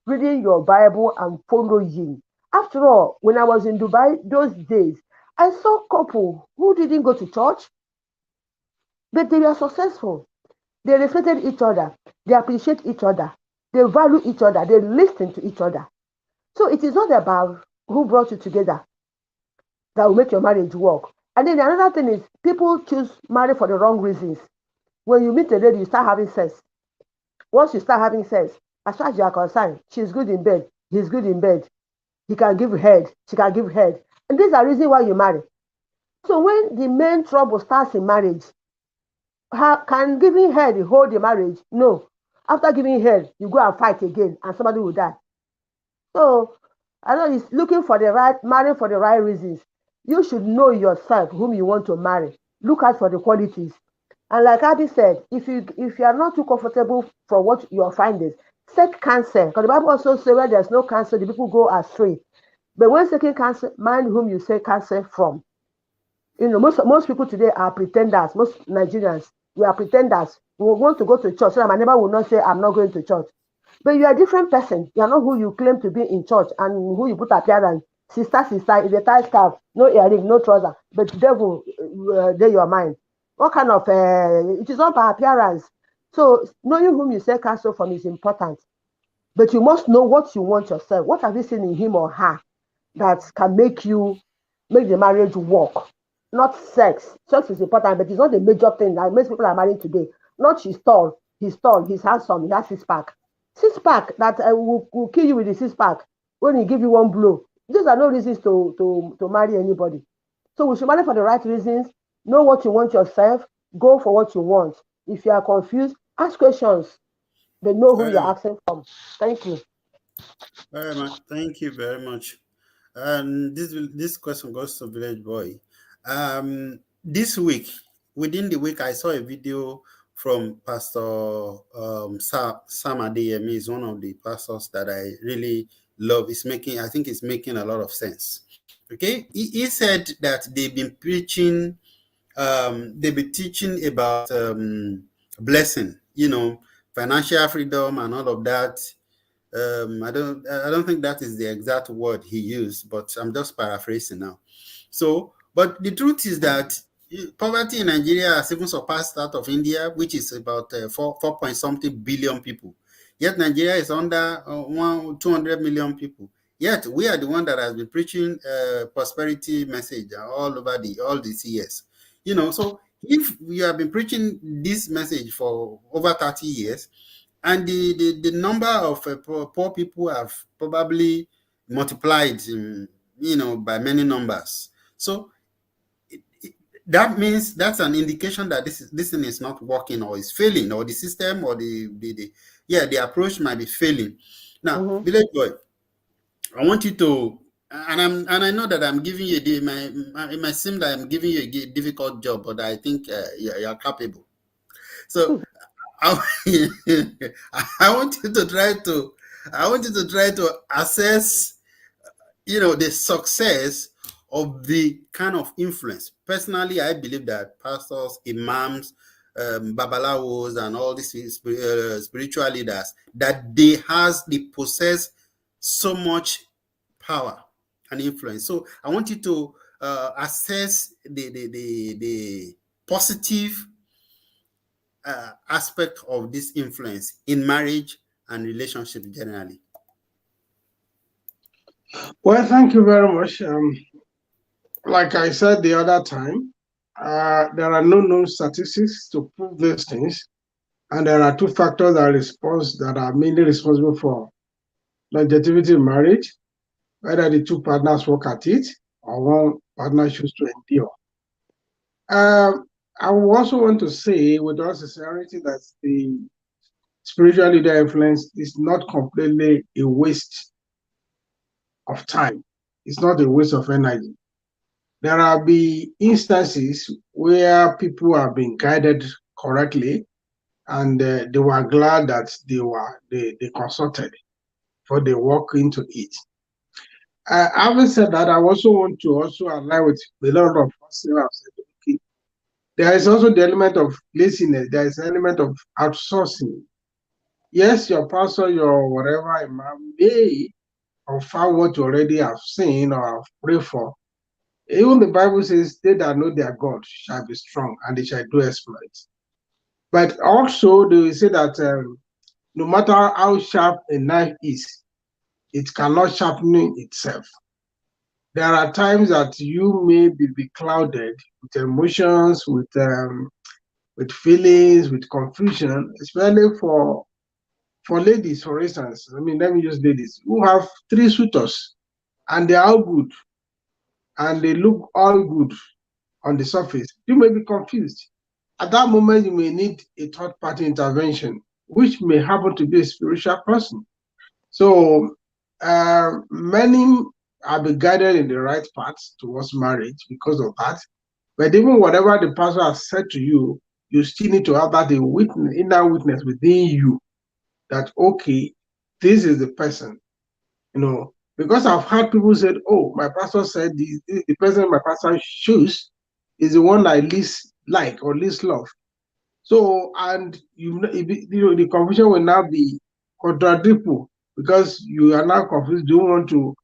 E: reading your Bible and following. After all, when I was in Dubai those days, I saw a couple who didn't go to church, but they were successful. They respected each other. They appreciate each other. They value each other. They listen to each other. So it is not about who brought you together that will make your marriage work. And then another thing is people choose marriage for the wrong reasons. When you meet a lady, you start having sex. Once you start having sex, as far as you are concerned, she's good in bed, he's good in bed. He can give head, she can give head. And these are reasons why you marry. So when the main trouble starts in marriage, can giving head hold the marriage? No. After giving head, you go and fight again and somebody will die. So I know it's looking for the right, marrying for the right reasons. You should know yourself whom you want to marry. Look out for the qualities. And like Abby said, if you are not too comfortable for what your findings, seek counsel. Because the Bible also says where there's no counsel, the people go astray. But when seeking counsel, mind whom you seek counsel from. You know, most people today are pretenders. Most Nigerians, we are pretenders. We want to go to church, so that my neighbor will not say, I'm not going to church. But you are a different person. You are not who you claim to be in church and who you put appearance. Sister, is a tight scarf, no earring, no trouser. But the devil, there your mind. What kind of, it is not by appearance. So knowing whom you say counsel from is important. But you must know what you want yourself. What have you seen in him or her that can make the marriage work? Not sex. Sex is important, but it's not the major thing that most people are married today. Not she's tall, he's handsome, he has six-pack. Six-pack that will kill you with the six-pack when he give you one blow. These are no reasons to marry anybody. So we should marry for the right reasons. Know what you want yourself. Go for what you want. If you are confused, ask questions. They know who you're asking from. Thank you.
A: Very much. Thank you very much. And this question goes to Village Boy. This week, within the week, I saw a video from Pastor Sam Adeyemi. Is one of the pastors that I really love. I think it's making a lot of sense. Okay, he said that they've been preaching, they've been teaching about blessing, financial freedom and all of that. I don't think that is the exact word he used, but I'm just paraphrasing now. So, but the truth is that poverty in Nigeria has even surpassed that of India, which is about 4 point something billion people. Yet Nigeria is under 200 million people. Yet we are the one that has been preaching prosperity message all these years. So if we have been preaching this message for over 30 years, and the number of poor people have probably multiplied, by many numbers. So that means that's an indication that this thing is not working, or is failing, or the system, or the approach might be failing. Now, Village Boy, I want you to, and I know that I'm giving you it might seem that I'm giving you a difficult job, but I think you're capable. So I want you to try to assess, the success of the kind of influence. Personally, I believe that pastors, imams, babalawos, and all these spiritual leaders, that they possess so much power and influence. So I want you to assess the positive aspect of this influence in marriage and relationship generally.
B: Well, thank you very much. Like I said the other time, there are no known statistics to prove these things, and there are two factors that are mainly responsible for longevity in marriage: whether the two partners work at it or one partner chooses to endure. I also want to say with all sincerity that the spiritual leader influence is not completely a waste of time. It's not a waste of energy. There will be instances where people have been guided correctly, and they were glad that they consulted before they walk into it. Having said that, I also want to align with a lot of us who have said, okay, there is also the element of laziness. There is an element of outsourcing. Yes, your pastor, your whatever imam may confirm what you already have seen or have prayed for. Even the Bible says, they that know their God shall be strong and they shall do exploits. But also they will say that no matter how sharp a knife is, it cannot sharpen itself. There are times that you may be clouded with emotions, with feelings, with confusion, especially for ladies, for instance. Let me use ladies who have 3 suitors and they are all good and they look all good on the surface. You may be confused. At that moment, you may need a third-party intervention, which may happen to be a spiritual person. So many have been guided in the right path towards marriage because of that. But even whatever the pastor has said to you, you still need to have that inner witness within you that, okay, this is the person, because I've heard people say, oh, my pastor said the person my pastor choose is the one I least like or least love. So, and the confusion will now be contradictory because you are now confused. Do you want to,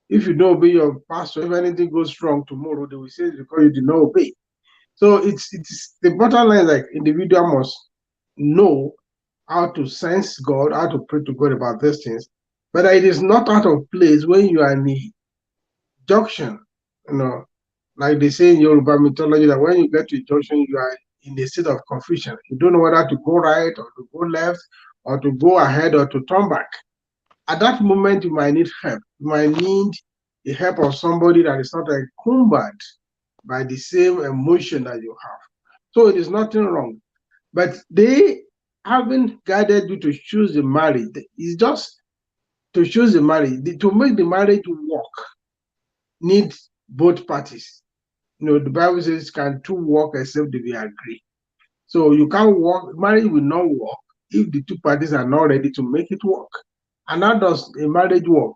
B: if you don't obey your pastor, if anything goes wrong tomorrow, they will say it's because you did not obey. So it's the bottom line, like individual must know how to sense God, how to pray to God about these things. But it is not out of place when you are in the junction, like they say in Yoruba mythology, that when you get to a junction, you are in a state of confusion. You don't know whether to go right or to go left or to go ahead or to turn back. At that moment, you might need help. You might need the help of somebody that is not encumbered by the same emotion that you have. So it is nothing wrong. But they haven't guided you to choose the marriage. It's just to choose the marriage. To make the marriage work, need both parties. the Bible says, can two walk except they be agree? So you can't walk, marriage will not work if the two parties are not ready to make it work. And how does a marriage work?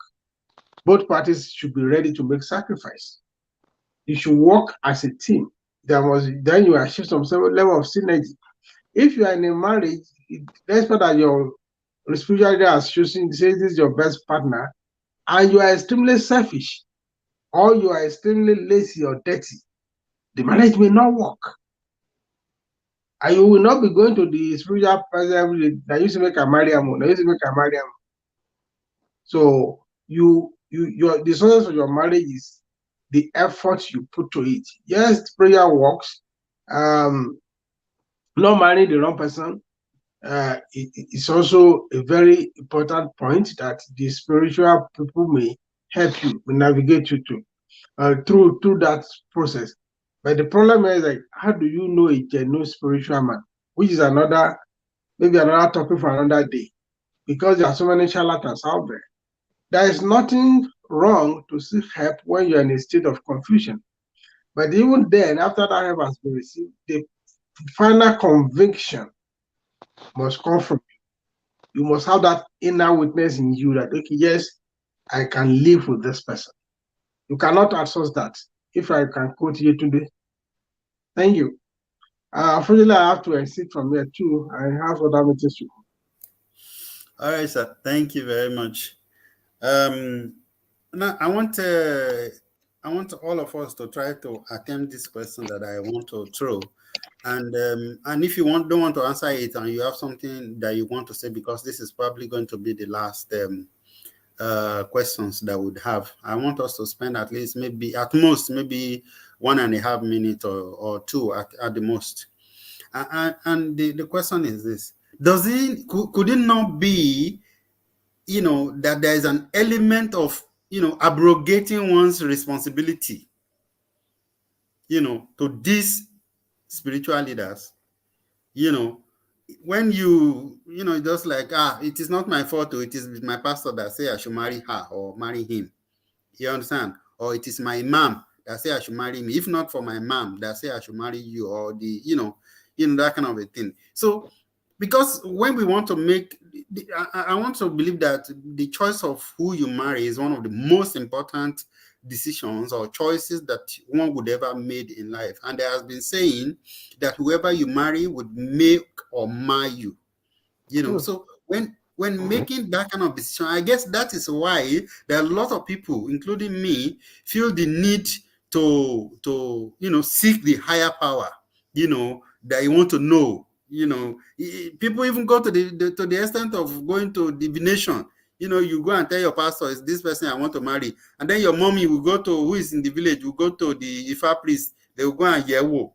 B: Both parties should be ready to make sacrifice. You should work as a team. Then you achieve some level of synergy. If you are in a marriage, despite that your spiritual leader has chosen, says this is your best partner, and you are extremely selfish, or you are extremely lazy or dirty, the marriage may not work. And you will not be going to the spiritual person every day that used to make a Mariam, that used to make a Mariam. So the success of your marriage is the effort you put to it. Yes, prayer works. Not marrying the wrong person. It's also a very important point that the spiritual people may help you navigate you through that process. But the problem is, like, how do you know a genuine spiritual man? Which is maybe another topic for another day, because there are so many charlatans out there. There is nothing wrong to seek help when you're in a state of confusion. But even then, after that help has been received, the final conviction must come from you. You must have that inner witness in you that, okay, yes, I can live with this person. You cannot outsource that. If I can quote you today. Thank you. Unfortunately, I have to exit from here too. I have other meetings to go.
A: All right, sir. Thank you very much. Now I want all of us to try to attempt this question that I want to throw, and if you don't want to answer it, and you have something that you want to say, because this is probably going to be the last questions that we would have. I want us to spend at least at most 1.5 minutes or two at the most. And the question is this: could it not be, that there is an element of, abrogating one's responsibility, to these spiritual leaders, when just like, it is not my fault, or it is my pastor that say I should marry her or marry him. You understand? Or it is my imam that say I should marry me. If not for my imam that say I should marry you, or that kind of a thing. So, because when we want to make, I want to believe that the choice of who you marry is one of the most important decisions or choices that one would ever made in life. And there has been saying that whoever you marry would make or mar you. So when making that kind of decision, I guess that is why there are a lot of people, including me, feel the need to seek the higher power, that you want to know. People even go to the extent of going to divination. You go and tell your pastor, is this person I want to marry, and then your mommy will go to, who is in the village, will go to the Ifa priest. They will go and yewo.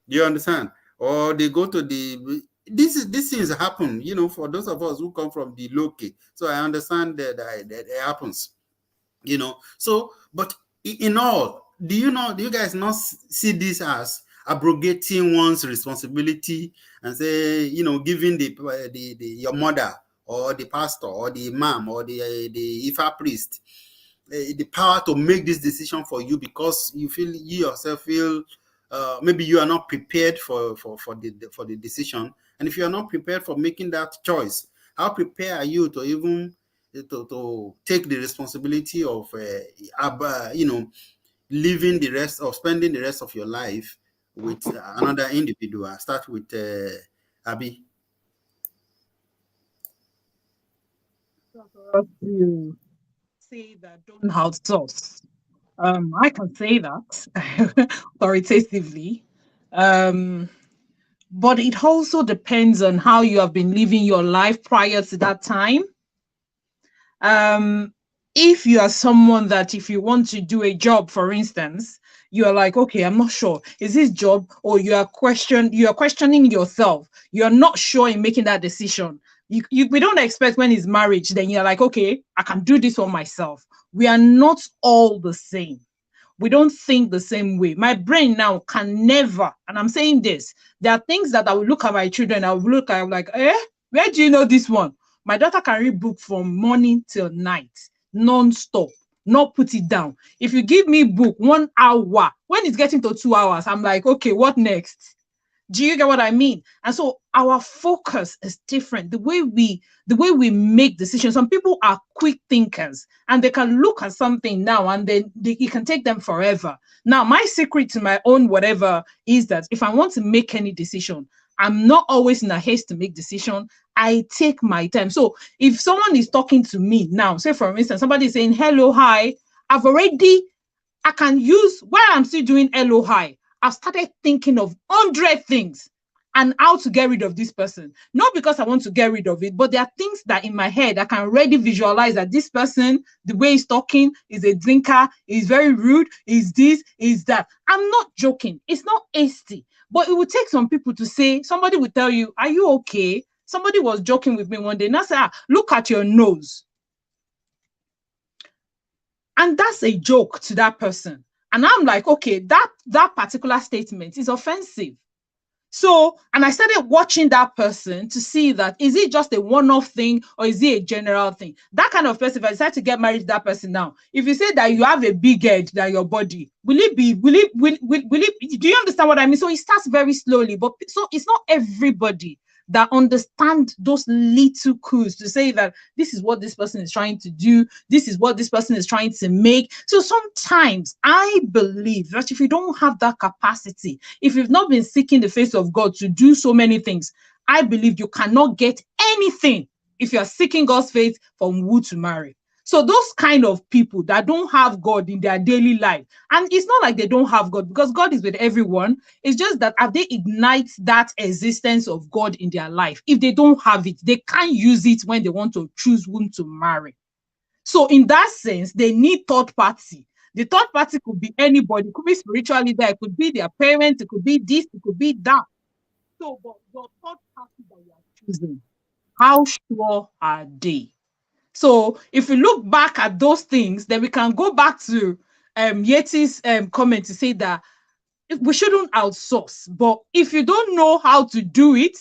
A: Do you understand? Or they go to these things happen, for those of us who come from the local. So I understand that it happens, So, but in all, do you guys not see this as abrogating one's responsibility and say, giving your mother or the pastor or the imam or the Ifa priest the power to make this decision for you, because you yourself feel maybe you are not prepared for the decision. And if you are not prepared for making that choice, how prepared are you to even to take the responsibility of living the rest, or spending the rest of your life with another individual? Start with Abby.
C: You say that don't outsource. I can say that authoritatively. But it also depends on how you have been living your life prior to that time. If you are someone that, if you want to do a job, for instance, you are like, okay, I'm not sure, is this job, or you are questioning yourself, you're not sure in making that decision. We don't expect when it's marriage, then you're like, okay, I can do this for myself. We are not all the same. We don't think the same way. My brain now can never, and I'm saying this, there are things that I will look at my children, I'm like, where do you know this one? My daughter can read book from morning till night, non-stop, not put it down. If you give me book 1 hour, when it's getting to 2 hours, I'm like, okay, what next? Do you get what I mean? And so our focus is different. The way we make decisions. Some people are quick thinkers and they can look at something now and then it can take them forever. Now, my secret to my own whatever is that if I want to make any decision, I'm not always in a haste to make decision. I take my time. So if someone is talking to me now, say for instance, somebody is saying hello, hi, I can use while I'm still doing hello, hi. I've started thinking of 100 things and how to get rid of this person. Not because I want to get rid of it, but there are things that in my head I can already visualize that this person, the way he's talking, is a drinker, is very rude, is this, is that. I'm not joking. It's not hasty. But it would take some people to say, somebody will tell you, are you okay? Somebody was joking with me one day and I said, look at your nose. And that's a joke to that person. And I'm like, okay, that particular statement is offensive. So, and I started watching that person to see that, is it just a one-off thing or is it a general thing? That kind of person, if I decide to get married to that person now, if you say that you have a big head than your body, will it, do you understand what I mean? So it starts very slowly, but so it's not everybody that understand those little clues to say that this is what this person is trying to do, this is what this person is trying to make. So sometimes I believe that if you don't have that capacity, if you've not been seeking the face of God to do so many things, I believe you cannot get anything if you're seeking God's face from who to marry. So those kind of people that don't have God in their daily life, and it's not like they don't have God because God is with everyone. It's just that have they ignite that existence of God in their life? If they don't have it, they can't use it when they want to choose whom to marry. So in that sense, they need third party. The third party could be anybody, it could be spiritual leader, it could be their parents, it could be this, it could be that. So, but the third party that you are choosing, how sure are they? So if we look back at those things, then we can go back to Yeti's comment to say that we shouldn't outsource. But if you don't know how to do it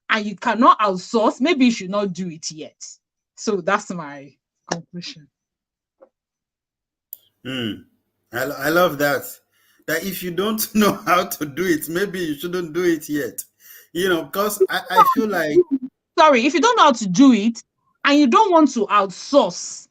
C: and you cannot outsource, maybe you should not do it yet. So that's my conclusion.
A: I love that. That if you don't know how to do it, maybe you shouldn't do it yet. You know, because I feel like...
C: Sorry, if you don't know how to do it, and you don't want to outsource.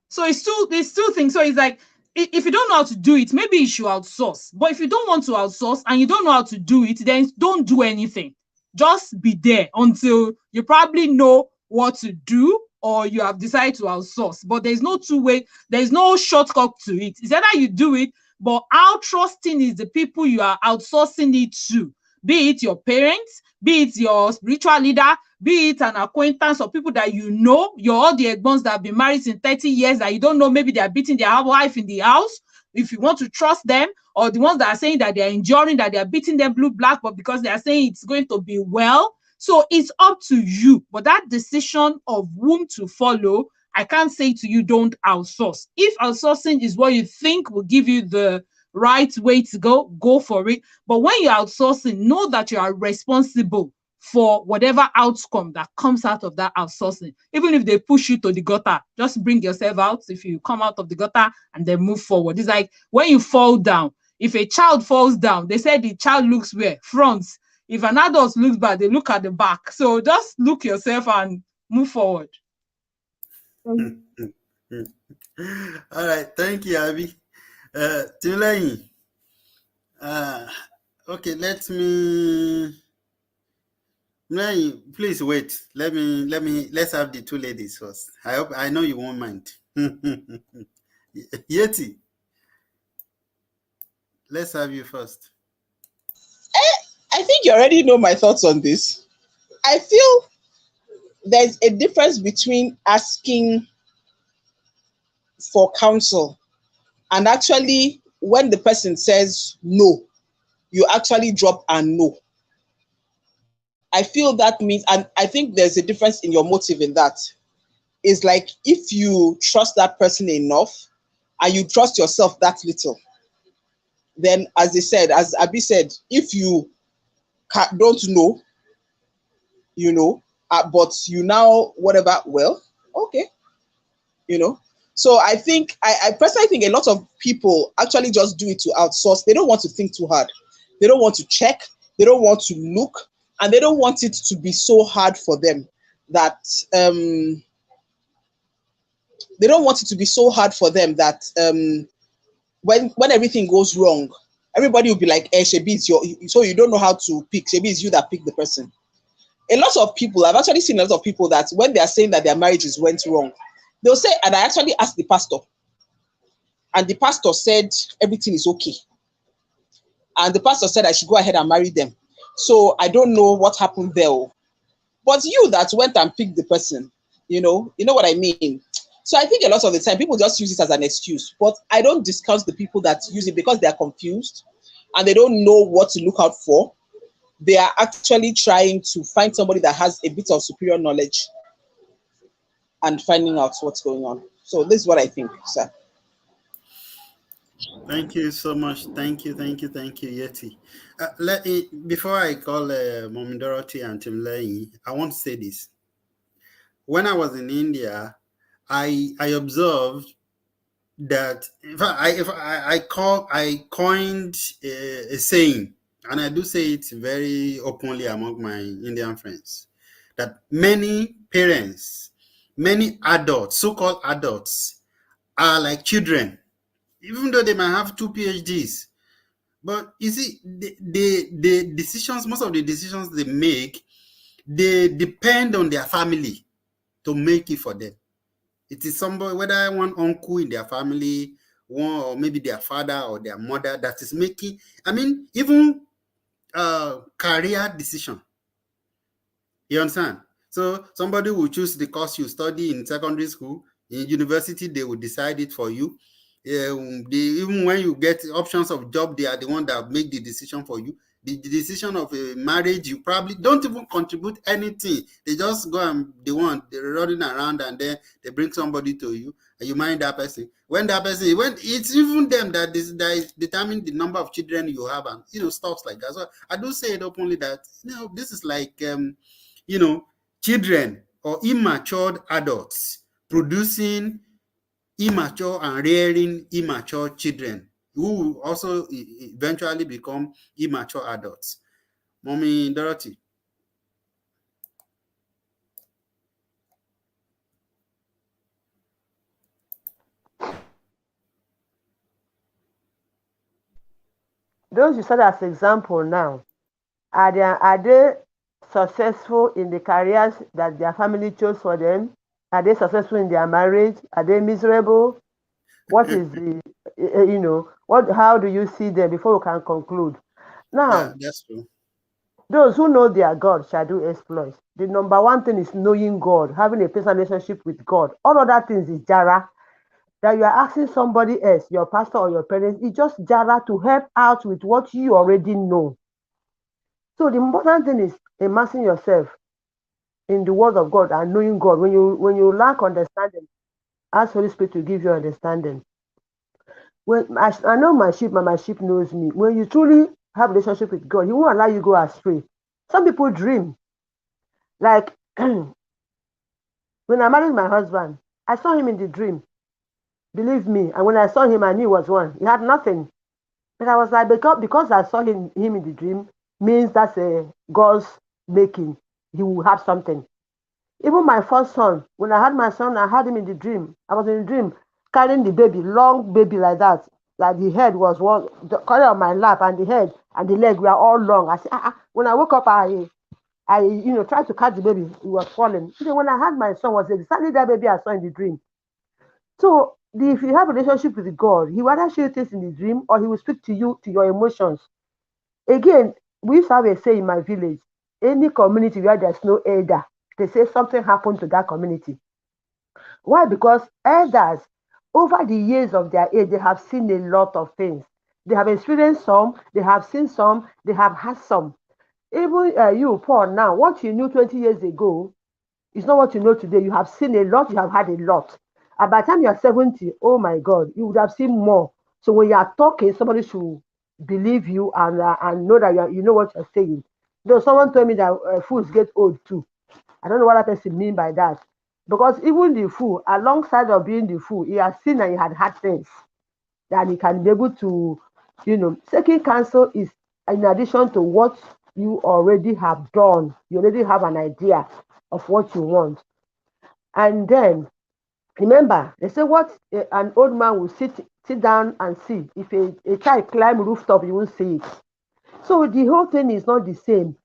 C: So it's two things. So it's like, if you don't know how to do it, maybe you should outsource. But if you don't want to outsource and you don't know how to do it, then don't do anything. Just be there until you probably know what to do or you have decided to outsource. But there's no two-way, there's no shortcut to it. It's either you do it, but how trusting is the people you are outsourcing it to. Be it your parents, be it your spiritual leader, be it an acquaintance or people that you know, all the ones that have been married in 30 years that you don't know, maybe they're beating their wife in the house. If you want to trust them, or the ones that are saying that they're enduring, that they're beating them blue, black, but because they are saying it's going to be well. So it's up to you. But that decision of whom to follow, I can't say to you, don't outsource. If outsourcing is what you think will give you the right way to go for it. But when you're outsourcing, know that you are responsible for whatever outcome that comes out of that outsourcing. Even if they push you to the gutter, just bring yourself out if you come out of the gutter and then move forward. It's like when you fall down, if a child falls down, they say the child looks where? Front. If an adult looks back, they look at the back. So just look yourself and move forward.
A: All right, thank you, Abby. Tulani. Okay, let's please wait. Let's have the two ladies first. I know you won't mind. Yeti, let's have you first.
D: I think you already know my thoughts on this. I feel there's a difference between asking for counsel and actually when the person says no, you actually drop and no. I feel that means, and I think there's a difference in your motive in that. It's like if you trust that person enough and you trust yourself that little, then as Abi said, if you don't know, but you now, whatever, well, okay, So I think, I personally think a lot of people actually just do it to outsource. They don't want to think too hard. They don't want to check. They don't want to look, and they don't want it to be so hard for them that they don't want it to be so hard for them that when everything goes wrong, everybody will be like, "Eh, Shebi, it's your," so you don't know how to pick. Shebi, it's you that picked the person. A lot of people, I've actually seen a lot of people that when they are saying that their marriages went wrong, they'll say, and I actually asked the pastor, and the pastor said everything is okay. And the pastor said I should go ahead and marry them. So I don't know what happened there. But you that went and picked the person, you know what I mean? So I think a lot of the time people just use it as an excuse. But I don't discount the people that use it because they are confused and they don't know what to look out for. They are actually trying to find somebody that has a bit of superior knowledge and finding out what's going on. So this is what I think, sir.
A: Thank you so much. Thank you, Yeti. Before I call Mom Dorothy and Tim Lay, I want to say this. When I was in India, I observed that I coined a saying, and I do say it very openly among my Indian friends, that many parents, many adults, so-called adults, are like children, even though they might have 2 PhDs. But you see, the decisions, most of the decisions they make, they depend on their family to make it for them. It is somebody, whether one uncle in their family, one or maybe their father or their mother, that is making, I mean, even career decision. You understand? So somebody will choose the course you study in secondary school. In university, they will decide it for you. Even when you get options of job, they are the one that make the decision for you. The decision of a marriage, you probably don't even contribute anything. They just go and they're running around, and then they bring somebody to you, and you marry that person. When it's even them that is determine the number of children you have, and stuff like that. So I do say it openly that this is like children or immature adults producing immature and rearing immature children who will also eventually become immature adults. Mommy Dorothy.
E: Those you said as example now, are they successful in the careers that their family chose for them? Are they successful in their marriage? Are they miserable? What is the, how do you see them before we can conclude? Now,
A: Yeah, that's true.
E: Those who know their God shall do exploits. The number one thing is knowing God, having a personal relationship with God. All other things is jara. That you are asking somebody else, your pastor or your parents, it's just jara to help out with what you already know. So the important thing is immersing yourself in the word of God and knowing God. When you lack understanding, ask Holy Spirit to give you understanding. When I know my sheep, and my sheep knows me. When you truly have a relationship with God, He won't allow you go astray. Some people dream. Like when I married my husband, I saw him in the dream. Believe me, and when I saw him, I knew he was one. He had nothing. But I was like, because I saw him in the dream, means that's God's making. He will have something. Even my first son, when I had my son, I had him in the dream. I was in the dream carrying the baby, long baby like that. Like the head was carried on my lap, and the head and the leg were all long. I said, when I woke up, I tried to catch the baby. It was falling. Even when I had my son, was exactly that baby I saw in the dream. So if you have a relationship with God, He will either show you things in the dream, or He will speak to you, to your emotions. Again, we used to have a say in my village: any community where there's no elder, they say something happened to that community. Why? Because elders, over the years of their age, they have seen a lot of things. They have experienced some, they have seen some, they have had some. Even you, Paul, now, what you knew 20 years ago is not what you know today. You have seen a lot, you have had a lot. And by the time you're 70, oh my God, you would have seen more. So when you are talking, somebody should believe you and know that you know what you're saying. Though someone told me that fools get old too. I don't know what that person mean by that. Because even the fool, alongside of being the fool, he has seen and he had sense that he can be able to, seeking counsel is in addition to what you already have done. You already have an idea of what you want. And then, remember, they say what an old man will sit down and see. If a child climb rooftop, you won't see it. So the whole thing is not the same.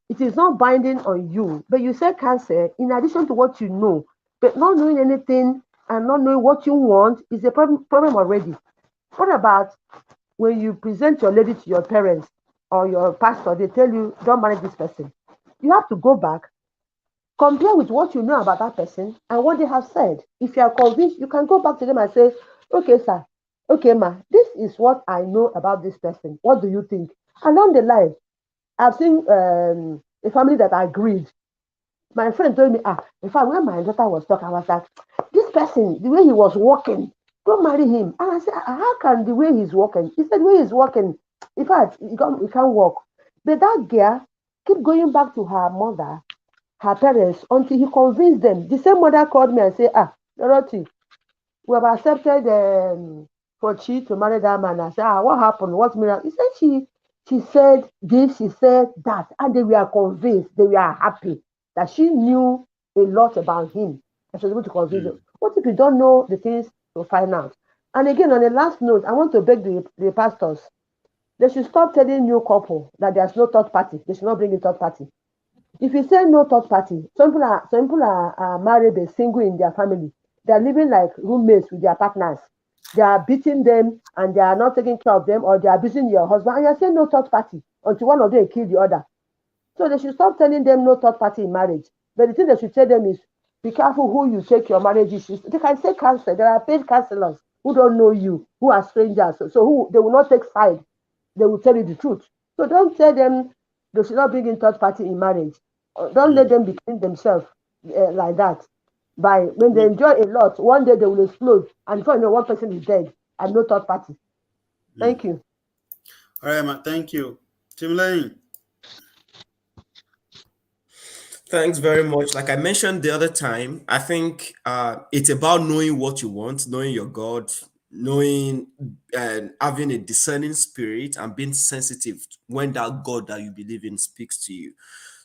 E: It is not binding on you. But you say cancer, in addition to what you know, but not knowing anything and not knowing what you want is a problem already. What about when you present your lady to your parents or your pastor, they tell you, don't marry this person. You have to go back, compare with what you know about that person and what they have said. If you are convinced, you can go back to them and say, okay, sir, okay, ma, this is what I know about this person. What do you think? Along the line, I've seen a family that agreed. My friend told me, in fact, when my daughter was talking, I was like, this person, the way he was walking, don't marry him. And I said, how can the way he's walking? He said, the way he's walking, in fact, he can't walk. But that girl keep going back to her mother, her parents, until he convinced them. The same mother called me and said, Dorothy, we have accepted for Chi to marry that man. I said, what happened? What miracle? He said she said this, she said that, and they were convinced, they were happy that she knew a lot about him and she was able to convince them. What if you don't know the things to find out? And again, on the last note, I want to beg the pastors, they should stop telling new couple that there's no third party. They should not bring a third party. If you say no third party, some people are married, they're single in their family. They're living like roommates with their partners. They are beating them and they are not taking care of them, or they are abusing your husband, and you're saying no third party until one of them kill the other. So they should stop telling them no third party in marriage. But the thing they should tell them is, be careful who you take your marriage issues. They can say counselor. There are paid counselors who don't know you, who are strangers. So who they will not take side. They will tell you the truth. So don't tell them they should not bring in third party in marriage. Don't let them between themselves like that. By when they enjoy a lot, one day they will explode, and before you know, one person is dead and no third party. Thank you.
A: All right, ma. Thank you. Tim Lane.
F: Thanks very much. Like I mentioned the other time, I think it's about knowing what you want, knowing your God, knowing and having a discerning spirit and being sensitive when that God that you believe in speaks to you.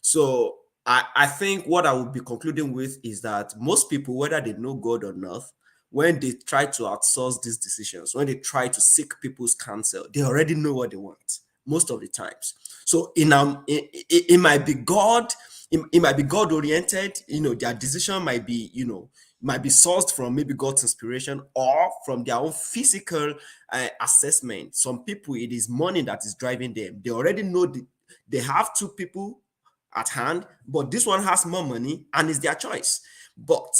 F: So I think what I will be concluding with is that most people, whether they know God or not, when they try to outsource these decisions, when they try to seek people's counsel, they already know what they want most of the times. So it might be God, it might be God oriented, their decision might be, might be sourced from maybe God's inspiration or from their own physical assessment. Some people, it is money that is driving them. They already know they have two people at hand, but this one has more money and it's their choice. But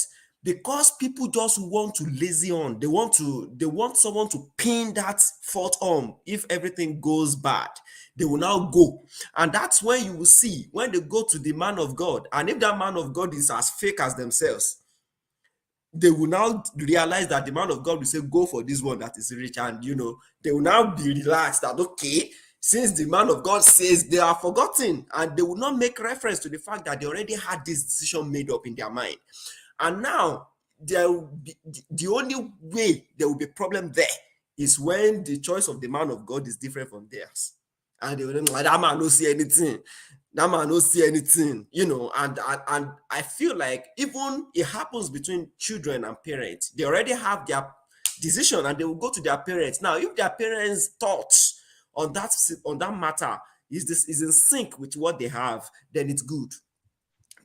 F: because people just want to lazy on, they want someone to pin that fault on. If everything goes bad, they will now go. And that's when you will see when they go to the man of God. And if that man of God is as fake as themselves, they will now realize that the man of God will say, go for this one that is rich. And, they will now be relaxed that, okay, since the man of God says, they are forgotten, and they will not make reference to the fact that they already had this decision made up in their mind. And now, the only way there will be a problem there is when the choice of the man of God is different from theirs. And they will know, that man don't see anything. That man don't see anything, and I feel like even it happens between children and parents. They already have their decision and they will go to their parents. Now, if their parents' thoughts on that matter is in sync with what they have, then it's good.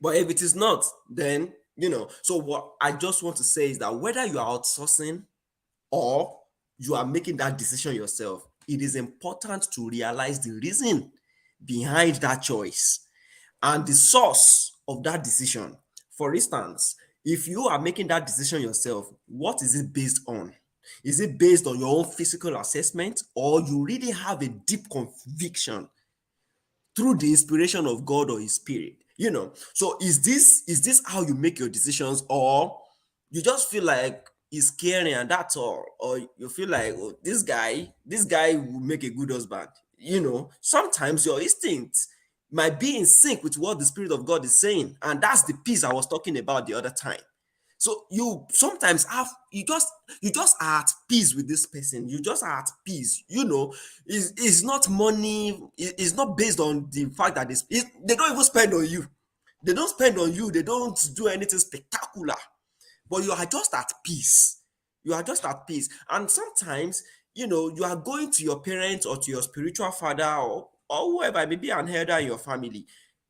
F: But if it is not, then so what I just want to say is that whether you are outsourcing or you are making that decision yourself, it is important to realize the reason behind that choice and the source of that decision. For instance, if you are making that decision yourself, what is it based on? Is it based on your own physical assessment, or you really have a deep conviction through the inspiration of God or His Spirit? So is this how you make your decisions, or you just feel like it's scary and that's all, or you feel like, oh, this guy will make a good husband? Sometimes your instincts might be in sync with what the Spirit of God is saying, and that's the peace I was talking about the other time. So you sometimes you just are at peace with this person. You just are at peace. It's not money. It's not based on the fact that they don't even spend on you. They don't spend on you. They don't do anything spectacular. But you are just at peace. You are just at peace. And sometimes, you are going to your parents or to your spiritual father or whoever, maybe an elder in your family.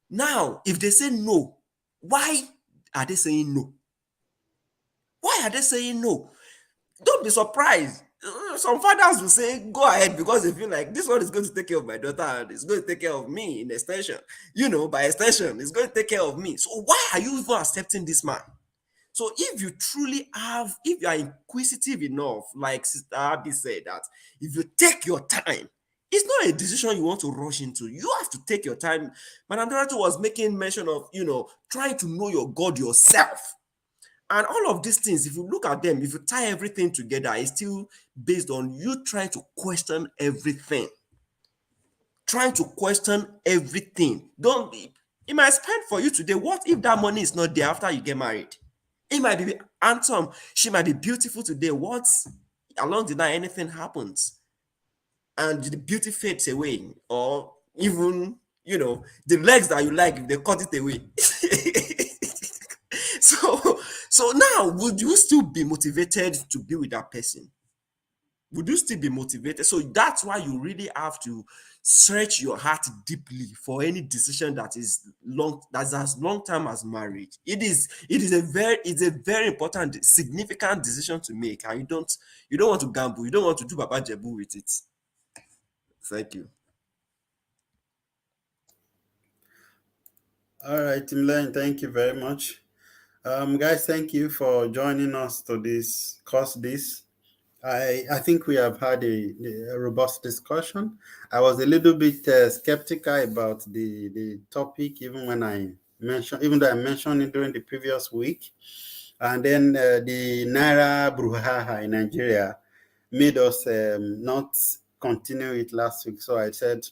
F: Now, if they say no, why are they saying no? Why are they saying no? Don't be surprised. Some fathers will say, go ahead, because they feel like this one is going to take care of my daughter and it's going to take care of me in extension. By extension, it's going to take care of me. So why are you even accepting this man? So if you are inquisitive enough, like Sister Abby said, that if you take your time, it's not a decision you want to rush into. You have to take your time. Madam Dorothy was making mention of, trying to know your God yourself. And all of these things, if you look at them, if you tie everything together, it's still based on you trying to question everything. Trying to question everything. It might spend for you today. What if that money is not there after you get married? It might be handsome. She might be beautiful today. What along the line anything happens and the beauty fades away, or even the legs that you like, if they cut it away. So now, would you still be motivated to be with that person? Would you still be motivated? So that's why you really have to search your heart deeply for any decision that is as long term as marriage. It's a very important, significant decision to make, and you don't want to gamble. You don't want to do Baba Jebu with it. Thank you.
A: All right, Timlane, thank you very much. Guys, thank you for joining us to discuss this. I think we have had a robust discussion. I was a little bit skeptical about the topic, even though I mentioned it during the previous week. And then the Naira brouhaha in Nigeria made us not continue it last week. So I said,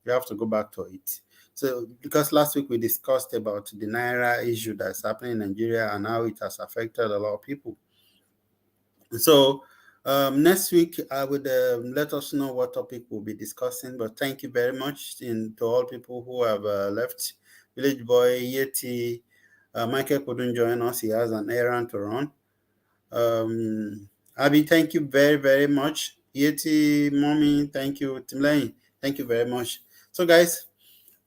A: we have to go back to it. So because last week we discussed about the Naira issue that's happening in Nigeria and how it has affected a lot of people. So next week I would let us know what topic we'll be discussing. But thank you very much to all people who have left. Village Boy, Yeti, Michael couldn't join us. He has an errand to run. Abby, thank you very, very much. Yeti, Mommy, thank you. Timlane, thank you very much. So guys,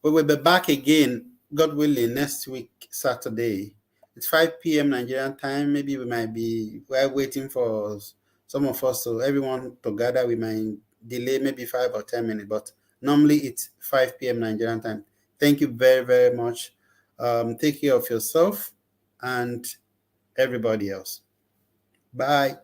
A: we will be back again, God willing, next week, Saturday. It's 5 p.m. Nigerian time. Maybe we're waiting for some of us, so everyone together, we might delay maybe 5 or 10 minutes, but normally it's 5 p.m. Nigerian time. Thank you very, very much. Take care of yourself and everybody else. Bye.